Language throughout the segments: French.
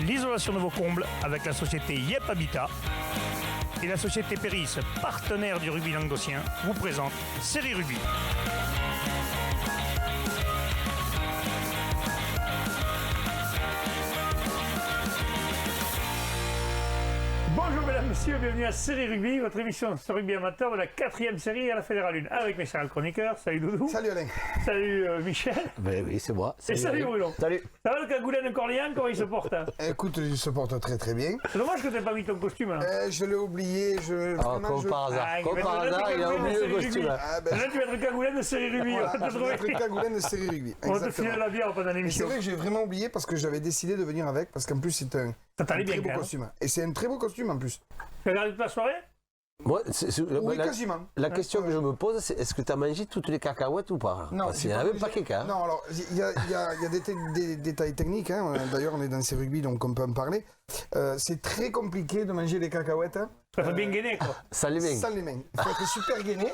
l'isolation de vos combles avec la société Yep Habitat. Et la société Péris, partenaire du rugby languedocien, vous présente Série Rugby. Bonjour mesdames, messieurs, bienvenue à Série Rugby, votre émission sur rugby amateur de la 4e série à la Fédérale 1 avec mes chers chroniqueurs. Salut Doudou. Salut Alain. Salut Michel. Ben oui, c'est moi. Et salut Bruno. Salut. Ça va le cagoulin de Corlian, comment il se porte hein? Écoute, il se porte très très bien. C'est dommage que tu n'aies pas mis ton costume là. Je l'ai oublié. Comme par hasard. Comme par hasard, il a oublié le costume. Là tu vas être cagoulin de Série Rugby. Voilà, on va te je vais être trouver. cagoulin de série rugby. On va te filer la bière pendant Et c'est l'émission. vrai que j'ai vraiment oublié parce que j'avais décidé de venir avec parce qu'en plus c'est un Ça t'allait bien très beau quand même. costume. Et c'est un très beau costume en plus. Tu as regardé toute la soirée? Moi, Oui, quasiment. la question que je me pose, c'est est-ce que tu as mangé toutes les cacahuètes ou pas? Non, Parce qu'il y en avait pas quelqu'un. Non, alors il y a des détails techniques. Hein. D'ailleurs, on est dans ces rugby donc on peut en parler. C'est très compliqué de manger les cacahuètes. Hein. Ça fait bien gagner quoi. Ça les met. Sans les mains. Il faut être super gainé.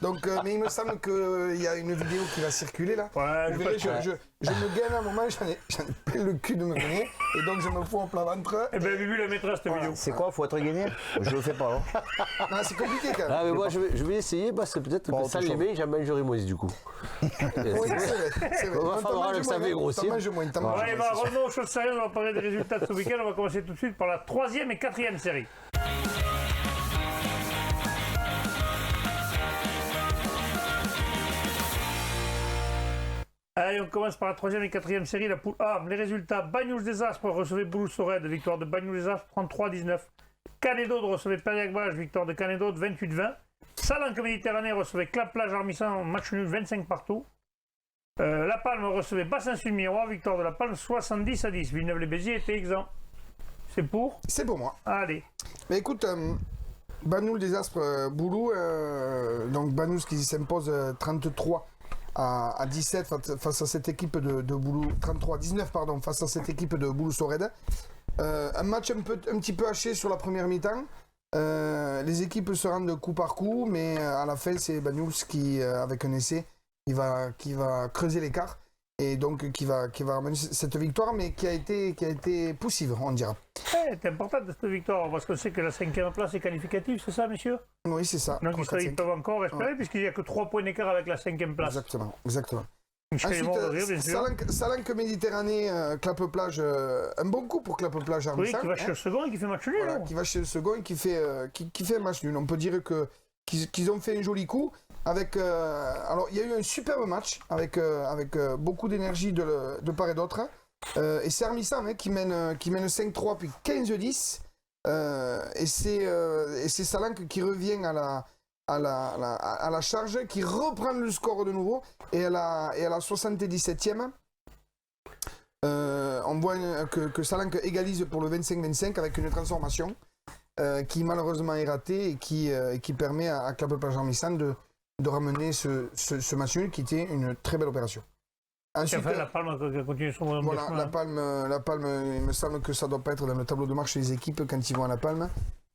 Donc, mais il me semble qu'il y a une vidéo qui va circuler là. Ouais, Vous verrez, je me gaine à un moment, j'en ai plein le cul de me gainer. Et donc, je me fous en plat ventre. Eh ben, Bibu la mettra cette vidéo. C'est quoi, faut être gainé? Je le fais pas. Hein. Non, c'est compliqué quand même. Ah, mais moi, je vais essayer parce que peut-être Bon, que ça tout les ça. met, j'en mangerai moins du coup. Oui, c'est vrai. C'est vrai. On va Non, falloir t'en manges que ça moins, fait grossir. t'en manges moins, t'en manges Allez, moins, c'est sûr. revenons aux choses sérieuses, on va parler des résultats de ce week-end. On va commencer tout de suite par la 3e et 4e série. Allez, on commence par la 3e et 4e série, la poule A. Les résultats, Bagnouls des Aspres recevait Boulogne-Sorède, victoire de Bagnouls des Aspres 33-19. Canet-d'Aude recevait Périac-Bage, victoire de Canet-d'Aude 28-20. Salanque Méditerranée recevait Clap-Plage Armissan, match nul 25 partout. La Palme recevait Bassin-Sud-Miroir, victoire de La Palme 70-10. Villeneuve-les-Béziers était exempt. C'est pour? C'est pour moi. Allez. Mais écoute, Banoul des Aspres, Boulou, donc Banous qui s'impose 33 à 17 face à cette équipe de Boulou, 33-19 pardon, face à cette équipe de Boulou-Sorède. Un match un petit peu haché sur la première mi-temps. Les équipes se rendent coup par coup, mais à la fin c'est Banous qui, avec un essai, qui va creuser l'écart et donc qui va ramener cette victoire, mais qui a été poussive, on dira. C'est important cette victoire, parce qu'on sait que la 5e place est qualificative, c'est ça, messieurs? Oui, c'est ça. Donc 3, 4, ils peuvent encore espérer, puisqu'il n'y a que 3 points d'écart avec la 5e place. Exactement. Michel est Ensuite, mort de rire, bien sûr. Salanque Méditerranée, Clap-Plage, un bon coup pour Clap-Plage Oui, Armissan. qui va chez le second et qui fait match nul. Voilà, non qui va chez le second et qui fait un match nul. On peut dire qu'ils ont fait un joli coup. Alors, il y a eu un superbe match avec beaucoup d'énergie de part et d'autre. Et c'est Armissan qui mène 5-3 puis 15-10. Et c'est Salanque qui revient à la charge, qui reprend le score de nouveau. Et à la 77e, on voit que Salanque égalise pour le 25-25 avec une transformation qui malheureusement est ratée et qui permet à Clap-Plage Armissan de ramener ce match nul qui était une très belle opération. Ensuite, enfin, la Palme continue son bonhomme de voilà, chemin. la Palme, il me semble que ça doit pas être dans le tableau de marche des équipes quand ils vont à La Palme.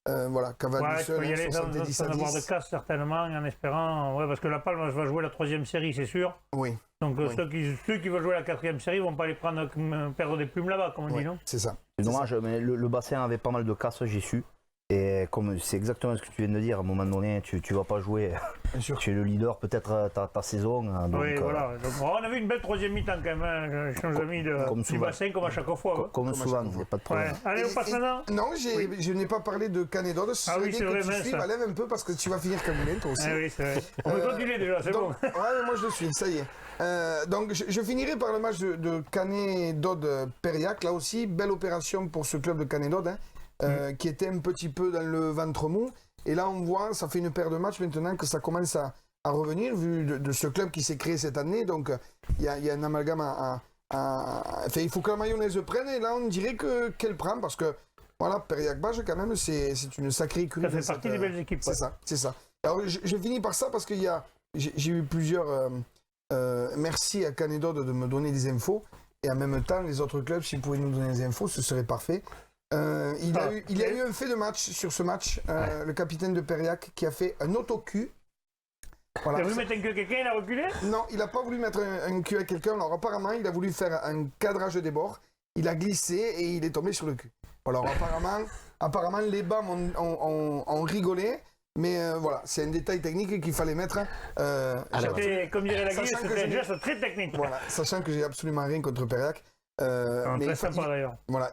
Voilà, Cavani Ouais, il seul, faut y aller sans 70 à avoir de 10. casse certainement, en espérant. Ouais, parce que la Palme va jouer la 3e série, c'est sûr. Oui, Donc Oui. ceux qui veulent jouer la 4e série vont pas aller perdre des plumes là-bas, comme on oui, dit, non? c'est ça. C'est dommage, mais le bassin avait pas mal de casse, j'ai su. Et comme c'est exactement ce que tu viens de dire, à un moment donné, tu vas pas jouer. Bien sûr. Tu es le leader, peut-être ta saison. Donc, Oui, voilà. Donc, on a vu une belle 3e mi-temps quand même, hein. Chers amis Comme du souvent. bassin, comme à chaque fois. Ouais. Comme souvent, il n'y a pas de Ouais. problème. Allez, on passe maintenant. Non, je n'ai pas parlé de Canet-d'Aude. Ah oui, c'est vrai, que tu mince. suives, lève un peu parce que tu vas finir cagoulin toi aussi. Ah oui, c'est vrai. On peut continuer déjà, c'est bon. Ouais, mais moi je le suis, ça y est. Donc je finirai par le match de Canet-d'Aude-Périac. Là aussi, belle opération pour ce club de Canet-d'Aude, qui était un petit peu dans le ventre mou. Et là, on voit, ça fait une paire de matchs maintenant que ça commence à revenir, vu de ce club qui s'est créé cette année. Donc il y a un amalgame enfin, il faut que la mayonnaise prenne. Et là, on dirait qu'elle prend parce que voilà, Périac-Bage, quand même, c'est une sacrée écurie. Ça fait partie des belles équipes. Ouais. C'est ça. Alors, je finis par ça parce qu'il j'ai eu plusieurs merci à Canet-d'Aude de me donner des infos. Et en même temps, les autres clubs, s'ils pouvaient nous donner des infos, ce serait parfait. Il y a eu un fait de match sur ce match. Le capitaine de Périac qui a fait un autocul. Voilà. Il a voulu mettre un queue à quelqu'un, il a reculé? Non, il n'a pas voulu mettre un cul à quelqu'un. Alors apparemment, il a voulu faire un cadrage des bords. il a glissé et il est tombé sur le cul. Alors apparemment les BAM ont rigolé. Mais voilà, c'est un détail technique qu'il fallait mettre. Comme dirait la Guise, c'était un geste très technique. Voilà, sachant que j'ai absolument rien contre Perriac. Très sympa d'ailleurs. Voilà,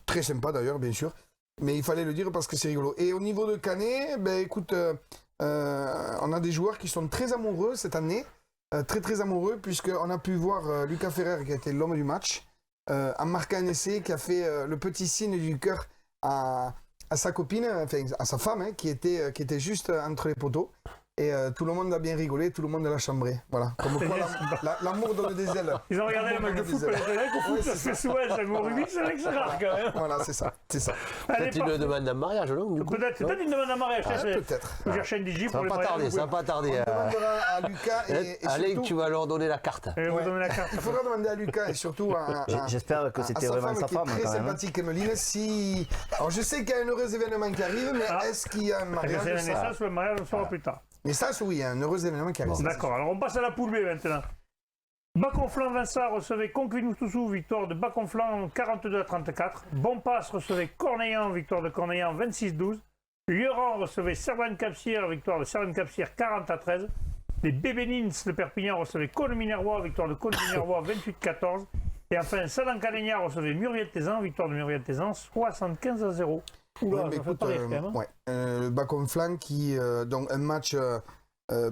très sympa d'ailleurs, bien sûr. Mais il fallait le dire parce que c'est rigolo. Et au niveau de Canet, ben écoute, on a des joueurs qui sont très amoureux cette année. Très amoureux, puisqu'on a pu voir Lucas Ferrer, qui a été l'homme du match, en marquant un essai, qui a fait le petit signe du cœur à sa copine, enfin à sa femme, hein, qui était juste entre les poteaux. Et tout le monde a bien rigolé, tout le monde l'a chambré. Voilà. Comme quoi l'amour donne des ailes. Ils ont regardé le match de foot pour les télés, au foot, parce que souvent, au rugby, c'est vrai que c'est rare quand même. Voilà, c'est ça. Peut-être une demande en mariage, non? Peut-être une demande en mariage. Peut-être. Faut chercher un DJ Ça pour va les pas tarder, ça va pas tarder. On demandera à Lucas et Allez, surtout, tu vas leur donner la carte. Et vous donnez la carte. il faudra demander à Lucas et surtout à J'espère que c'était vraiment sa qui est femme très quand même. sympathique, Emeline. Alors je sais qu'il y a un heureux événement qui arrive, mais est-ce qu'il y a un mariage? C'est la naissance, le mariage, on le saura plus tard. Mais ça, oui, il y a un heureux événement qui arrive. D'accord, alors on passe à la poule B maintenant. Baconflant Vincent recevait Conquinoustousou, victoire de Baconflant 42-34. Bonpass recevait Corneillan, victoire de Corneillan 26-12. Lioran recevait Servan-Capcir, victoire de Servan-Capcir 40-13. Les Bébénins de Perpignan recevaient Cône-Minervois, victoire de Cône-Minervois 28-14. Et enfin, Salan-Calégnard recevait Muriel-Tézan, victoire de Muriel-Tézan 75-0. Oula, Ouais, mais ça fait écoute, pas rire, quand même, hein. le Baconflant qui, donc un match,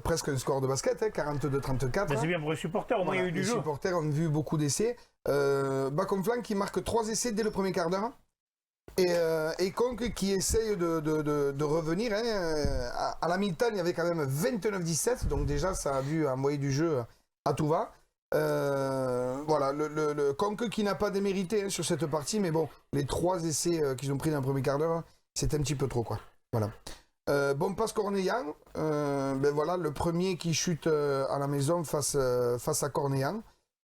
presque un score de basket, hein, 42-34. Mais c'est bien pour les supporters, au moins il y a eu du les jeu. supporters ont vu beaucoup d'essais. Baconflant qui marque 3 essais dès le premier quart d'heure. Et Conque qui essaye de revenir. Hein, à la mi-temps, il y avait quand même 29-17, donc déjà ça a vu envoyer du jeu à tout va. Voilà, le Conque qui n'a pas démérité, hein, sur cette partie, mais bon, les 3 essais qu'ils ont pris dans le premier quart d'heure, c'était un petit peu trop, quoi. Voilà. Bonpass Corneillan, ben voilà, le premier qui chute à la maison face à Corneillan,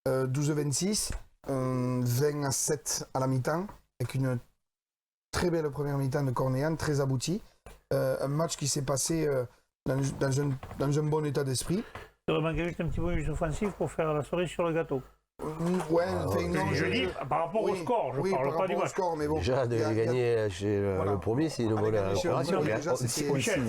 12-26, 20-7 à la mi-temps, avec une très belle première mi-temps de Corneillan, très aboutie. Un match qui s'est passé dans un bon état d'esprit. Il aurait manqué juste un petit bonus offensif pour faire la cerise sur le gâteau. Ouais, non, Je dis par rapport au score, je parle pas du match. Score, mais bon, Déjà, de gagner chez le premier, c'est une bonne opération. Déjà, c'est Michel.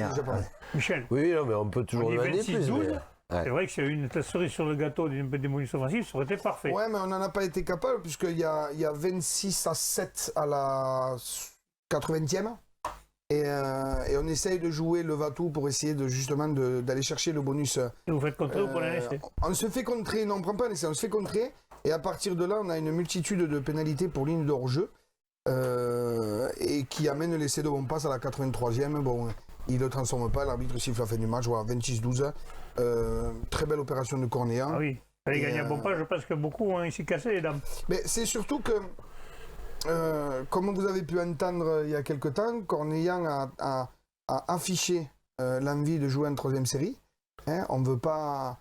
Michel, Oui, non, mais on peut toujours on dit demander plus. 26-12. mais- C'est vrai que s'il y a eu une cerise sur le gâteau des bonus offensifs, ça aurait été parfait. Ouais, mais on n'en a pas été capable, puisqu'il y a 26-7 à la 80e. Et on essaye de jouer le va-tout pour essayer justement d'aller chercher le bonus. Et vous faites contrer, vous prenez un essai. On se fait contrer, non, on ne prend pas un essai, on se fait contrer. Et à partir de là, on a une multitude de pénalités pour ligne de hors-jeu. Et qui amène l'essai de Bonpass à la 83e. Bon, il ne le transforme pas, l'arbitre siffle la fin du match, voilà, 26-12. Très belle opération de Corneillan. Ah oui, il fallait gagner un bon pas, je pense que beaucoup ont ici cassé les dames. Mais c'est surtout que, comme vous avez pu entendre il y a quelque temps, Corneillan a affiché l'envie de jouer en 3e série. Hein, on ne veut pas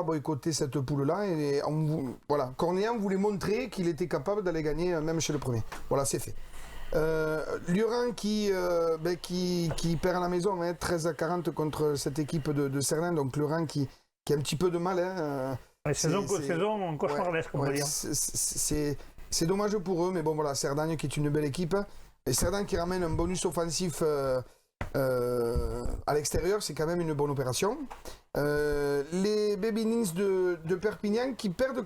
boycotter cette poule-là. Et voilà, Corneillan voulait montrer qu'il était capable d'aller gagner même chez le premier. Voilà, c'est fait. Lioran qui perd à la maison, hein, 13-40 contre cette équipe de Cerdagne. Donc Lioran qui a un petit peu de mal. Hein, saison cauchemardesque, on va dire. C'est dommage pour eux, mais bon voilà, Cerdagne qui est une belle équipe. Et Cerdagne qui ramène un bonus offensif à l'extérieur, c'est quand même une bonne opération. Les Bébénins de Perpignan qui perdent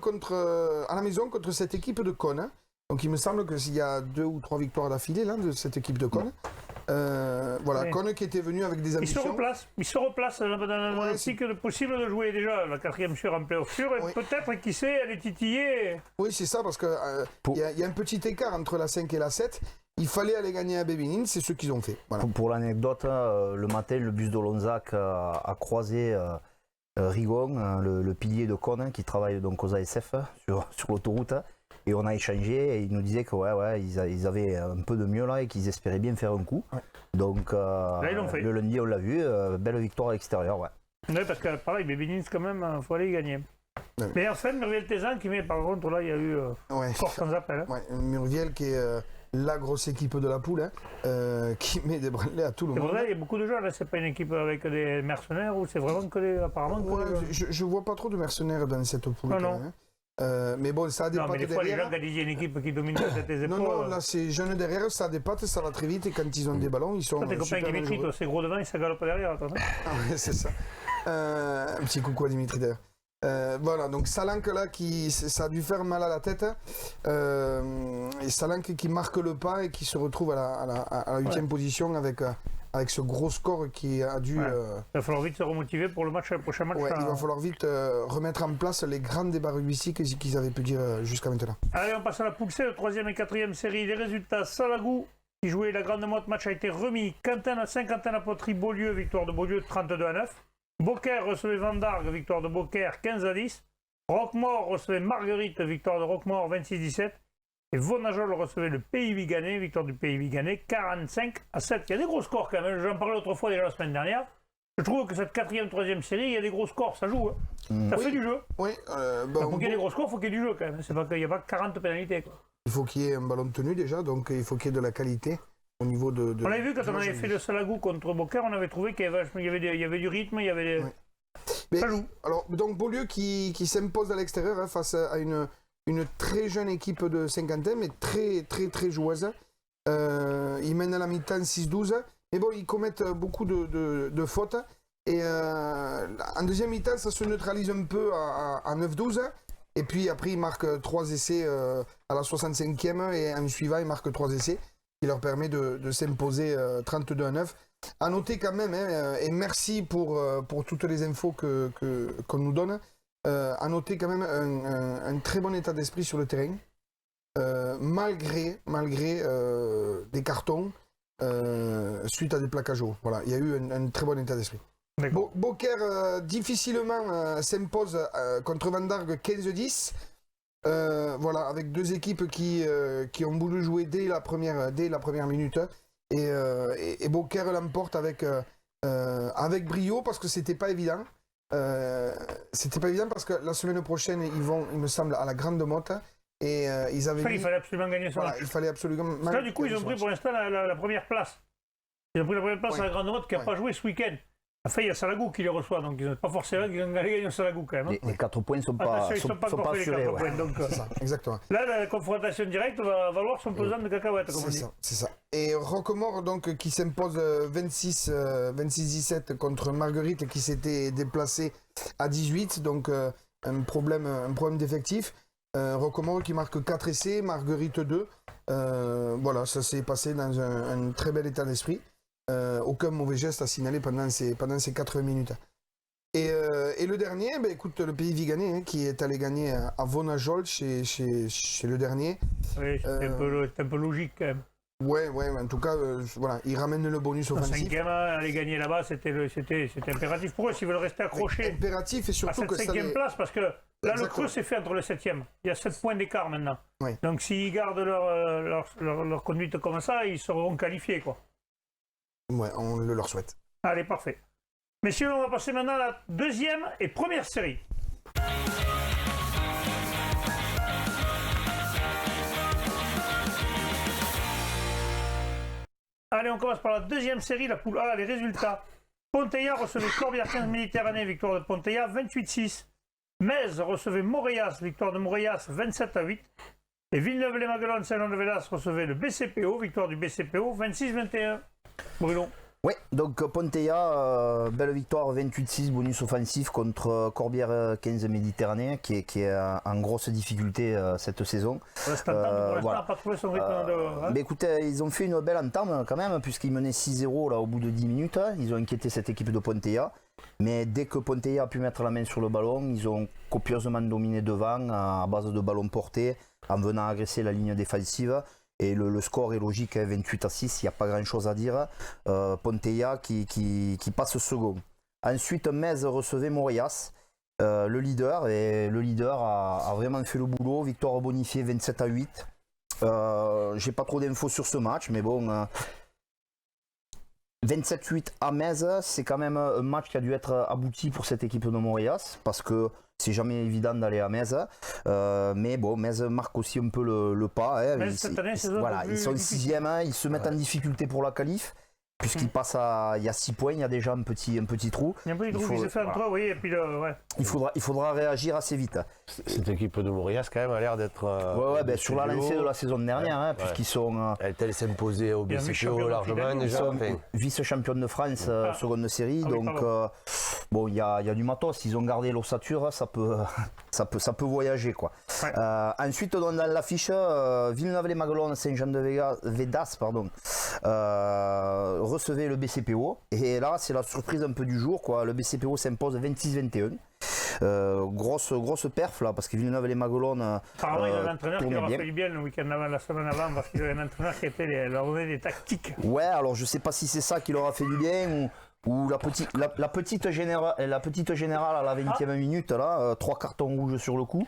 à la maison contre cette équipe de Cône. Hein. Donc il me semble qu'il y a 2 ou 3 victoires d'affilée là, de cette équipe de Cône. Voilà, oui. Cône qui était venu avec des ambitions. Il se replace dans l'optique de possible de jouer déjà la 4e sur en play-off sûr, et peut-être, qui sait, aller titiller. Oui, c'est ça, parce qu'il y a un petit écart entre la 5 et la 7. Il fallait aller gagner à Bébénins, c'est ce qu'ils ont fait. Voilà. Pour l'anecdote, le matin, le bus de Lonzac a croisé Rigon, le pilier de Cône, qui travaille donc aux ASF sur l'autoroute. Et on a échangé et il nous disait que ils avaient un peu de mieux là et qu'ils espéraient bien faire un coup. Ouais. Donc là, le lundi on l'a vu, belle victoire à l'extérieur. Ouais. Oui, parce que pareil, Bébénins quand même, il faut aller y gagner. Ouais. Mais enfin, Muriel-Tézan qui met, par contre, là il y a eu force sans appel. Hein. Ouais, Muriel qui est la grosse équipe de la poule, hein, qui met des branlées à tout le monde. C'est vrai, il y a beaucoup de gens là, c'est pas une équipe avec des mercenaires ou c'est vraiment que apparemment. Je vois pas trop de mercenaires dans cette poule. Non. Hein. Mais bon, ça a des Non, mais pattes des fois, les gens, derrière. quand ils disent une équipe qui domine toutes les Non, épaules. non, là c'est jeune derrière, ça a des pattes, ça va très vite et quand ils ont des ballons, ils sont Toi, t'es copain super avec Dimitri, dangereux. toi, c'est gros devant, il s'agalope derrière. Attends, hein. Ah ouais, c'est ça. Un petit coucou à Dimitri d'ailleurs. Voilà, donc Salank là, ça a dû faire mal à la tête. Et Salank qui marque le pas et qui se retrouve à la 8e position avec ce gros score qui a dû. Ouais. Il va falloir vite se remotiver pour le prochain match. Ouais, là. il va falloir vite remettre en place les grands débats rugbystiques qu'ils avaient pu dire jusqu'à maintenant. Allez, on passe à la poule C, 3e et 4e série. Les résultats, Salagou, qui jouait la grande motte, match a été remis. Saint-Quentin la Poterie, Beaulieu, victoire de Beaulieu 32-9. Beaucaire recevait Vendargue, victoire de Beaucaire 15-10. Roquemort recevait Marguerite, victoire de Roquemort 26-17. Et Vonajol recevait le Pays Viganais, victoire du Pays Viganais 45-7. Il y a des gros scores quand même, j'en parlais autrefois déjà la semaine dernière. Je trouve que cette 4e, 3e série, il y a des gros scores, ça joue. Hein. Ça fait du jeu. Oui, Pour qu'il y ait des gros scores, il faut qu'il y ait du jeu quand même. C'est pas qu'il n'y a pas 40 pénalités. Quoi. il faut qu'il y ait un ballon de tenue déjà, donc il faut qu'il y ait de la qualité au niveau de. On avait vu quand on avait fait le Salagou contre Beaucaire, on avait trouvé qu'il y avait du rythme, il y avait des... Ouais. Mais, Ça joue. alors, donc Beaulieu qui s'impose à l'extérieur hein, face à une très jeune équipe de Saint-Quentin, mais très joueuse. Ils mènent à la mi-temps 6-12, mais bon, ils commettent beaucoup de fautes. Et en deuxième mi-temps, ça se neutralise un peu à 9-12. Et puis après, ils marquent 3 essais à la 65e et en suivant, ils marquent 3 essais qui leur permet de s'imposer 32-9. À noter quand même, hein, et merci pour toutes les infos qu'on nous donne, à noter quand même un très bon état d'esprit sur le terrain, malgré des cartons suite à des plaquages hauts. Voilà, il y a eu un très bon état d'esprit. Beaucaire difficilement s'impose contre Vendargue 15-10. Voilà, avec deux équipes qui ont voulu jouer dès la première minute. Et Beaucaire l'emporte avec brio parce que c'était pas évident. C'était pas évident parce que la semaine prochaine ils vont, il me semble, à la Grande Motte et ils avaient Il fallait absolument gagner ce voilà, match. il fallait absolument. Parce que là, du coup, ils ont pris pour l'instant la première place. Ils ont pris la première place Ouais. à la Grande Motte qui n'a Ouais. pas joué ce week-end. Enfin, il y a Salagou qui les reçoit, donc ils n'ont pas forcément gagné Salagou quand même. Hein. Les 4 points ne sont pas, Attention, ils sont, ne sont pas sont encore pas fait les assurés. 4 Ouais. points. Donc, C'est ça, exactement. là, la confrontation directe va valoir son pesant de cacahuètes, comme on C'est dit. ça, c'est ça. Et Roquemort donc qui s'impose 26-17 contre Marguerite qui s'était déplacée à 18, donc un problème d'effectif. Roquemort qui marque 4 essais, Marguerite 2. Voilà, ça s'est passé dans un très bel état d'esprit. Aucun mauvais geste à signaler pendant ces 80 minutes. Et le dernier, écoute, le Pays Viganais hein, qui est allé gagner à Vonajol chez le dernier. Oui, c'est un peu logique quand même. Ouais, en tout cas, voilà, ils ramènent le bonus En offensif. 5e, aller gagner là-bas, c'était impératif pour eux s'ils veulent rester accrochés Impératif et à surtout cette que ça 5e les... place, parce que là, le Exactement. creux s'est fait entre le 7e. Il y a 7 points d'écart maintenant. Oui. Donc s'ils gardent leur conduite comme ça, ils seront qualifiés, quoi. Ouais, on le leur souhaite. Allez, parfait. Messieurs, on va passer maintenant à la deuxième et première série. Allez, on commence par la deuxième série, la poule A, les résultats. Ponteilla recevait Corbière 15 Méditerranée, victoire de Ponteilla 28-6. Metz recevait Moréas, victoire de Moréas 27-8. Et Villeneuve-les-Maguelones, Saint-Jean-de-Vélas recevait le BCPO, victoire du BCPO 26-21. Bruno. Oui, donc Ponteilla, belle victoire 28-6, bonus offensif contre Corbière 15 Méditerranée, qui est en grosse difficulté cette saison. Pour l'instant, voilà. n'a pas trouvé son rythme de... hein. Mais écoutez, ils ont fait une belle entame quand même, puisqu'ils menaient 6-0 là, au bout de 10 minutes. Ils ont inquiété cette équipe de Ponteilla. Mais dès que Ponteilla a pu mettre la main sur le ballon, ils ont copieusement dominé devant à base de ballons portés, en venant agresser la ligne défensive. Et le score est logique, hein, 28-6, il n'y a pas grand chose à dire. Ponteilla qui passe second. Ensuite, Metz recevait Moréas, le leader. Et le leader a vraiment fait le boulot. Victoire bonifiée 27-8. J'ai pas trop d'infos sur ce match, mais bon. 27-8 à Metz, c'est quand même un match qui a dû être abouti pour cette équipe de Moréas, parce que c'est jamais évident d'aller à Metz. Mais bon, Metz marque aussi un peu le pas. Hein. Metz, cette année, c'est Voilà, un peu ils sont plus difficile. 6e, hein, ils se mettent en difficulté pour la qualif. puisqu'il passe à. Il y a 6 points, il y a déjà un petit trou. Il y a un petit trou qui s'est fait entre eux, oui, et puis ouais. Il faudra réagir assez vite. Cette équipe de Morias, quand même, a l'air d'être. Ouais, sur la lancée de la saison dernière, puisqu'ils sont. Elle s'est imposée au BCPO largement déjà. Vice-championne de France, seconde série. Donc, bon, il y a du matos. Ils ont gardé l'ossature, ça peut voyager, quoi. Ouais. Ensuite, dans l'affiche, Villeneuve-les-Maguelones, Saint-Jean-de-Védas, recevait le BCPO. Et là, c'est la surprise un peu du jour, quoi. Le BCPO s'impose 26-21. Grosse perf là, parce que Villeneuve-les-Maguelones apparemment il y a un entraîneur qui leur a bien. fait du bien le week-end avant, la semaine avant, parce qu'il y avait un entraîneur qui était leur donnait des tactiques. Ouais, alors je sais pas si c'est ça qui leur a fait du bien ou la petite générale à la 20e minute là, 3 cartons rouges sur le coup,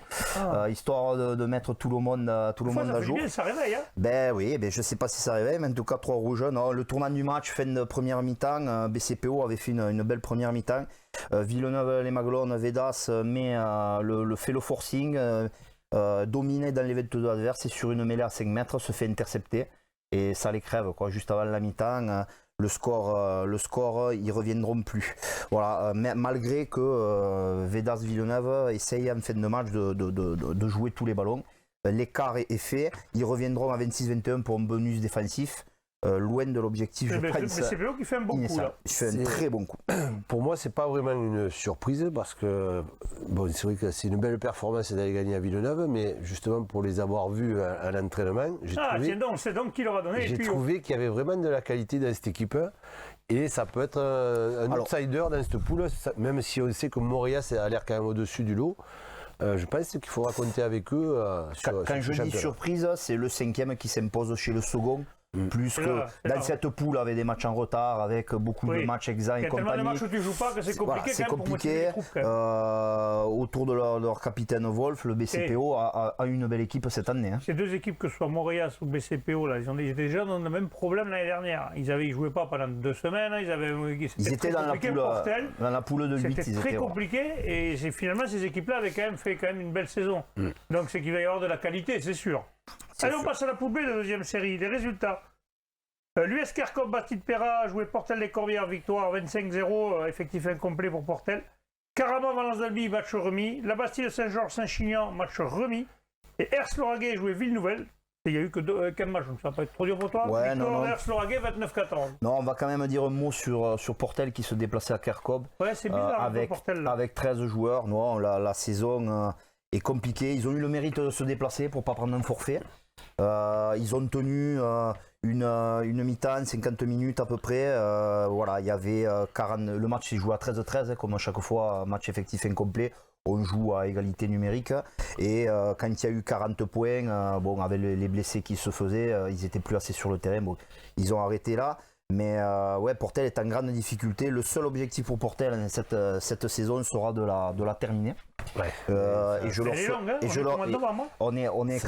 histoire de mettre tout le monde à jour. Bien, ça réveille, hein. Ben oui, je sais pas si ça réveille, mais en tout cas 3 rouges. Non, le tournant du match, fin de première mi-temps, BCPO avait fait une belle première mi-temps. Villeneuve-les-Maguelones, Védas fait le forcing, dominé dans les 22 adverses et sur une mêlée à 5 mètres se fait intercepter et ça les crève, quoi. Juste avant la mi-temps, le score, ils reviendront plus. Voilà, malgré que Védas-Villeneuve essaye en fin de match de jouer tous les ballons. L'écart est fait, ils reviendront à 26-21 pour un bonus défensif. Loin de l'objectif, je pense. Mais c'est Vélo qui fait un bon coup là. Il fait un très bon coup. Pour moi, c'est pas vraiment une surprise parce que bon, c'est vrai que c'est une belle performance d'aller gagner à Villeneuve, mais justement pour les avoir vus à l'entraînement, c'est donc qui leur a donné. J'ai trouvé qu'il y avait vraiment de la qualité dans cette équipe et ça peut être un outsider dans cette poule, même si on sait que Morias a l'air quand même au-dessus du lot. Je pense qu'il faudra compter avec eux. Quand je dis surprise, c'est le 5e qui s'impose chez le second. Plus que dans cette poule avec des matchs en retard, avec beaucoup de matchs exempts et compagnie. Il y a tellement de matchs où tu joues pas que c'est compliqué. Voilà, c'est compliqué. Autour de leur capitaine Wolf, le BCPO a une belle équipe cette année. Hein. Ces deux équipes, que ce soit Morias ou BCPO, là, ils étaient déjà dans le même problème l'année dernière. Ils jouaient pas pendant 2 semaines. Ils étaient dans la poule de 8. C'était très compliqué et finalement ces équipes-là avaient quand même une belle saison. Donc c'est qu'il va y avoir de la qualité, c'est sûr. Allez, on passe à la poule B de deuxième série. Les résultats. L'US Kerkop Bastide Péra a joué Portel les Corbières, victoire 25-0, effectif incomplet pour Portel. Caraman Valence d'Albi, match remis. La Bastille Saint-Georges Saint-Chinian, match remis. Et Ers Lauragais a joué Ville-Nouvelle. Il n'y a eu que 4 matchs, donc ça va pas être trop dur pour toi. Ouais, non. Ers Lauragais 29-14. Non, on va quand même dire un mot sur Portel qui se déplaçait à Kerkop. Ouais, c'est bizarre Portel. Avec 13 joueurs. Non, la saison est compliquée. Ils ont eu le mérite de se déplacer pour ne pas prendre un forfait. Ils ont tenu une mi-temps, 50 minutes à peu près. Voilà, il y avait 40. Le match s'est joué à 13-13, comme à chaque fois, match effectif incomplet. On joue à égalité numérique. Et quand il y a eu 40 points, avec les blessés qui se faisaient, ils étaient plus assez sur le terrain. Bon, ils ont arrêté là. Mais Portel est en grande difficulté. Le seul objectif pour Portel cette saison sera de la terminer. Ouais. On est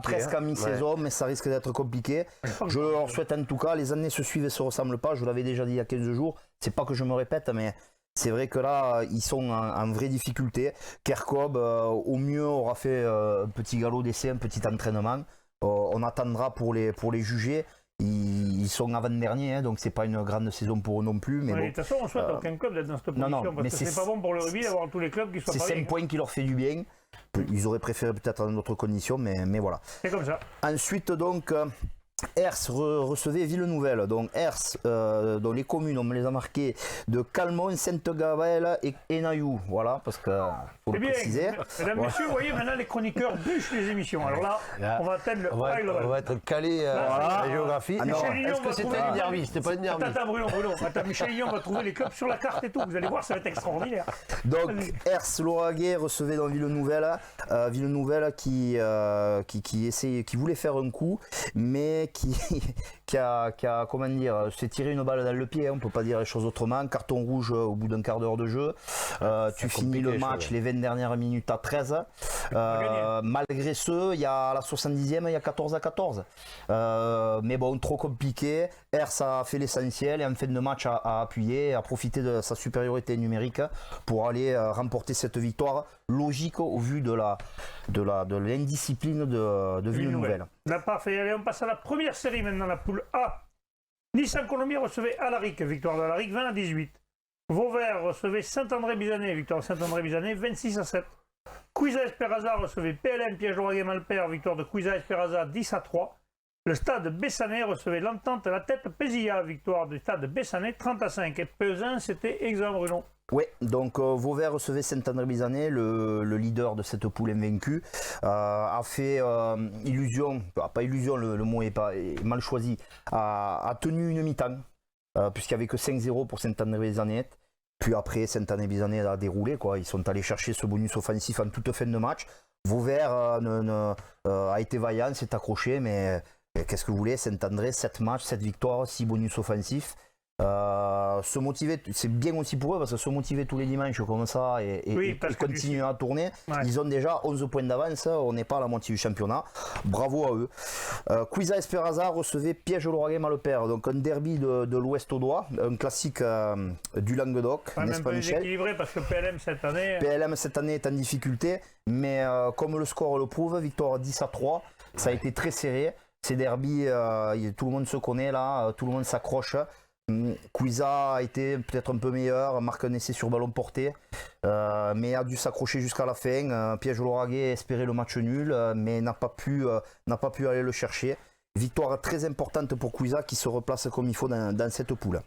presque à mi-saison, mais ça risque d'être compliqué. Je leur souhaite en tout cas, les années se suivent et se ressemblent pas. Je l'avais déjà dit il y a 15 jours. C'est pas que je me répète, mais c'est vrai que là, ils sont en vraie difficulté. Kerkop, au mieux, aura fait un petit galop d'essai, un petit entraînement. On attendra pour les juger. Ils sont avant-derniers, donc c'est pas une grande saison pour eux non plus. Mais de toute façon, on souhaite aucun club d'être dans cette position, parce que c'est pas bon pour le rugby d'avoir tous les clubs qui soient pas. C'est 5 points qui leur fait du bien. Ils auraient préféré peut-être dans d'autres conditions, mais voilà. C'est comme ça. Ensuite, donc, Ers recevait Ville-Nouvelle. Donc Ers, dont les communes, on me les a marquées, de Calmont, Sainte-Gabelle et Nailloux. Voilà, parce que faut le préciser. Mesdames, messieurs, vous voyez, maintenant les chroniqueurs bûchent les émissions. Alors là, on va atteindre le high level. On va être calé à la géographie. Est-ce que c'était une derby? C'était pas une derby. Attends, Bruno. Michel Lignon va trouver les clubs sur la carte et tout. Vous allez voir, ça va être extraordinaire. Donc, Ers Lauragais recevait dans Ville-Nouvelle. Ville-Nouvelle qui voulait faire un coup, mais qui a comment dire, s'est tiré une balle dans le pied, on peut pas dire les choses autrement. Carton rouge au bout d'un quart d'heure de jeu. Tu finis le match les 20 dernières minutes à 13. Malgré ce, il y a à la 70e, il y a 14-14. Mais bon, trop compliqué. Ers a fait l'essentiel et en fin de match a appuyé, a profité de sa supériorité numérique pour aller remporter cette victoire logique au vu de l'indiscipline de Ville-Nouvelle. Parfait. Allez, on passe à la première série maintenant, la poule A. Nissan Colombia recevait Alaric, victoire de Alaric 20-18. Vauvert recevait Saint-André-Bizanet, victoire de Saint-André-Bizanet 26-7. Cuisa Esperaza recevait PLM Piège-Lauragais-Malpère, victoire de Cuisa Esperaza 10-3. Le stade Bessanet recevait l'Entente La Tête Pézilla, victoire du stade Bessanet 30-5. Et Peuzin, c'était exemple, Bruno. Oui, donc Vauvert recevait Saint-André-Bizanet, le leader de cette poule invaincue, a fait illusion, pas illusion, le mot est mal choisi, a tenu une mi-temps, puisqu'il n'y avait que 5-0 pour Saint-André-Bizanet. Puis après, Saint-André-Bizanet a déroulé, quoi. Ils sont allés chercher ce bonus offensif en toute fin de match. Vauvert a été vaillant, s'est accroché, mais qu'est-ce que vous voulez, Saint-André, 7 matchs, 7 victoires, 6 bonus offensifs. Se motiver, c'est bien aussi pour eux parce que se motiver tous les dimanches comme ça et continuer à tourner, ils ont déjà 11 points d'avance, on n'est pas à la moitié du championnat, bravo à eux. Cuisa Esperaza recevait Piège-Lauragais-Malpère, donc un derby de l'Ouest audois, un classique du Languedoc, n'est-ce pas Michel? Équilibré parce que PLM cette année est en difficulté, mais comme le score le prouve, victoire 10-3, ça a été très serré, ces derbys, tout le monde se connaît là, tout le monde s'accroche. Cuisa a été peut-être un peu meilleur, marque un essai sur ballon porté, mais a dû s'accrocher jusqu'à la fin. Piège-Lauragais espérait le match nul, mais n'a pas pu aller le chercher. Victoire très importante pour Cuisa qui se replace comme il faut dans cette poule.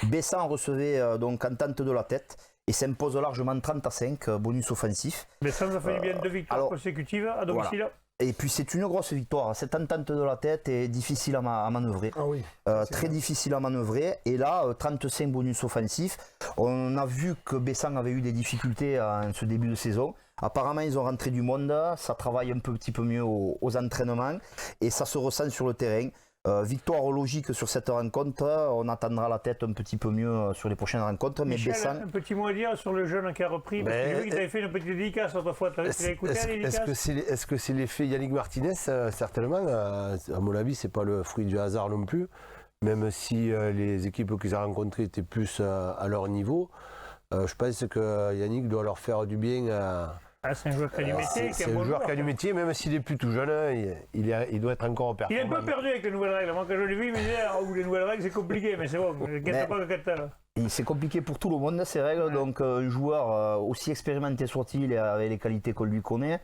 Bessan recevait donc Entente de la Tête et s'impose largement 30-5, bonus offensif. Bessan a fait bien 2 victoires consécutives à domicile. Voilà. Et puis c'est une grosse victoire. Cette Entente de la Tête est difficile à manœuvrer. Ah oui, très difficile à manœuvrer. Et là, 35 bonus offensifs. On a vu que Bessan avait eu des difficultés en ce début de saison. Apparemment, ils ont rentré du monde. Ça travaille un petit peu mieux aux entraînements. Et ça se ressent sur le terrain. Victoire logique sur cette rencontre. On attendra la tête un petit peu mieux sur les prochaines rencontres. Mais Michel, Bessan... un petit mot à dire sur le jeune qui a repris. Parce que j'ai vu qu'il avait fait une petite dédicace autrefois. Tu as écouté la dédicace? Est-ce que c'est l'effet Yannick Martinez? Certainement. À mon avis, c'est pas le fruit du hasard non plus. Même si les équipes qu'ils ont rencontrées étaient plus à leur niveau. Je pense que Yannick doit leur faire du bien. C'est un joueur qui a du métier. C'est un joueur qui a du métier, même s'il est plus tout jeune, il doit être encore performant. Il est un peu perdu avec les nouvelles règles. Moi, quand je l'ai vu, il me disait les nouvelles règles, c'est compliqué, mais c'est bon. C'est compliqué pour tout le monde, ces règles. Ouais. Donc, un joueur aussi expérimenté soit-il et avec les qualités qu'on lui connaît,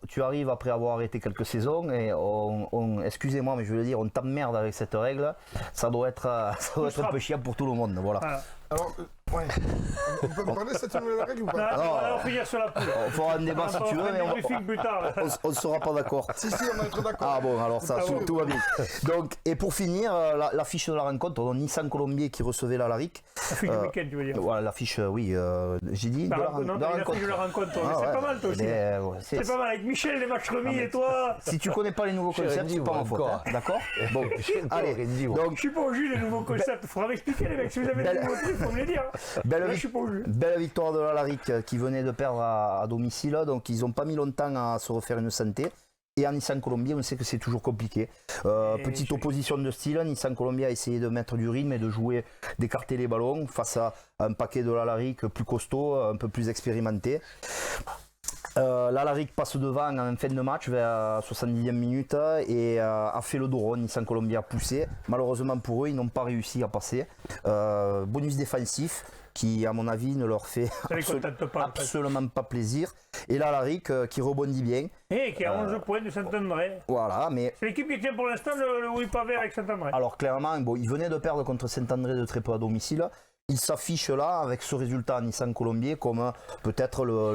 tu arrives après avoir arrêté quelques saisons et excusez-moi, mais je veux le dire, on t'emmerde avec cette règle. Ça doit être un peu chiant pour tout le monde. Voilà. Alors, ouais. On peut me parler de cette nouvelle règle ou pas? Alors, finir sur la poule. On fera un débat si tu veux, mais on ne sera pas d'accord. Si, on va être d'accord. Ah bon, alors ça, tout va bien. Donc, et pour finir, l'affiche de la rencontre, Nissan Colombier qui recevait l'Alaric. L'affiche du week-end, tu veux dire? Voilà, l'affiche, oui, j'ai dit. L'affiche de la rencontre, c'est pas mal, toi aussi. C'est pas mal, avec Michel, les matchs remis et toi. Si tu connais pas les nouveaux concepts, c'est pas ma faute. D'accord? Bon, allez, donc, je suis pas au jus des nouveaux concepts. Il faudra m'expliquer, les mecs. Si vous avez des nouveaux trucs, il faut me les dire. Belle victoire de l'Alaric qui venait de perdre à domicile, donc ils n'ont pas mis longtemps à se refaire une santé. Et en Nissan Colombia, on sait que c'est toujours compliqué. Petite opposition de style, Nissan Colombia a essayé de mettre du rythme et de jouer, d'écarter les ballons face à un paquet de l'Alaric plus costaud, un peu plus expérimenté. L'Alaric passe devant en fin de match vers 70e minute et a fait le dos rond. Nissan Colombia a poussé. Malheureusement pour eux, ils n'ont pas réussi à passer. Bonus défensif qui, à mon avis, ne leur fait absolument pas plaisir. Et l'Alaric qui rebondit bien. Et qui a 11 points de Saint-André. Voilà, mais... C'est l'équipe qui tient pour l'instant le Wipavert avec Saint-André. Alors clairement, bon, ils venaient de perdre contre Saint-André de très peu à domicile. Il s'affiche là avec ce résultat à Nissan Colombier comme peut-être le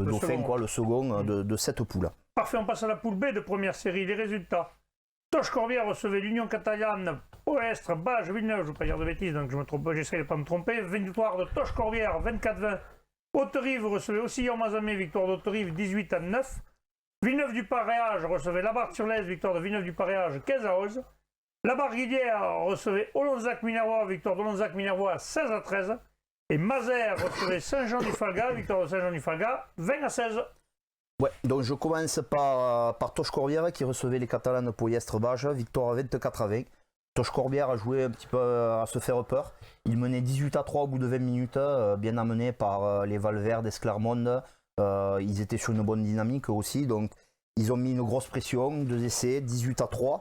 dauphin, le second de cette poule. Parfait, on passe à la poule B de première série. Les résultats. Toch Corbière recevait l'Union catalane, Oestre, Bage, Villeneuve, je ne veux pas dire de bêtises, donc j'essaie de ne pas me tromper. Victoire de Toch Corbière, 24-20. Haute-Rive recevait aussi Mazamé, victoire d'Haute-Rive, 18-9. Villeneuve du Paréage recevait Labarthe-sur-Lez, victoire de Villeneuve du Paréage, 15-11. La Barguillière recevait Olonzac-Minervois, victoire d'Olonzac-Minervois 16-13. Et Mazères recevait Saint-Jean-du-Falga, victoire de Saint-Jean-du-Falga 20-16. Ouais, donc je commence par Toch Corbière qui recevait les Catalanes Poyestre Bage, victoire 24-20. Toch Corbière a joué un petit peu à se faire peur. Il menait 18-3 au bout de 20 minutes, bien amené par les Valverde, Esclarmonde. Ils étaient sur une bonne dynamique aussi, donc ils ont mis une grosse pression, 2 essais, 18-3.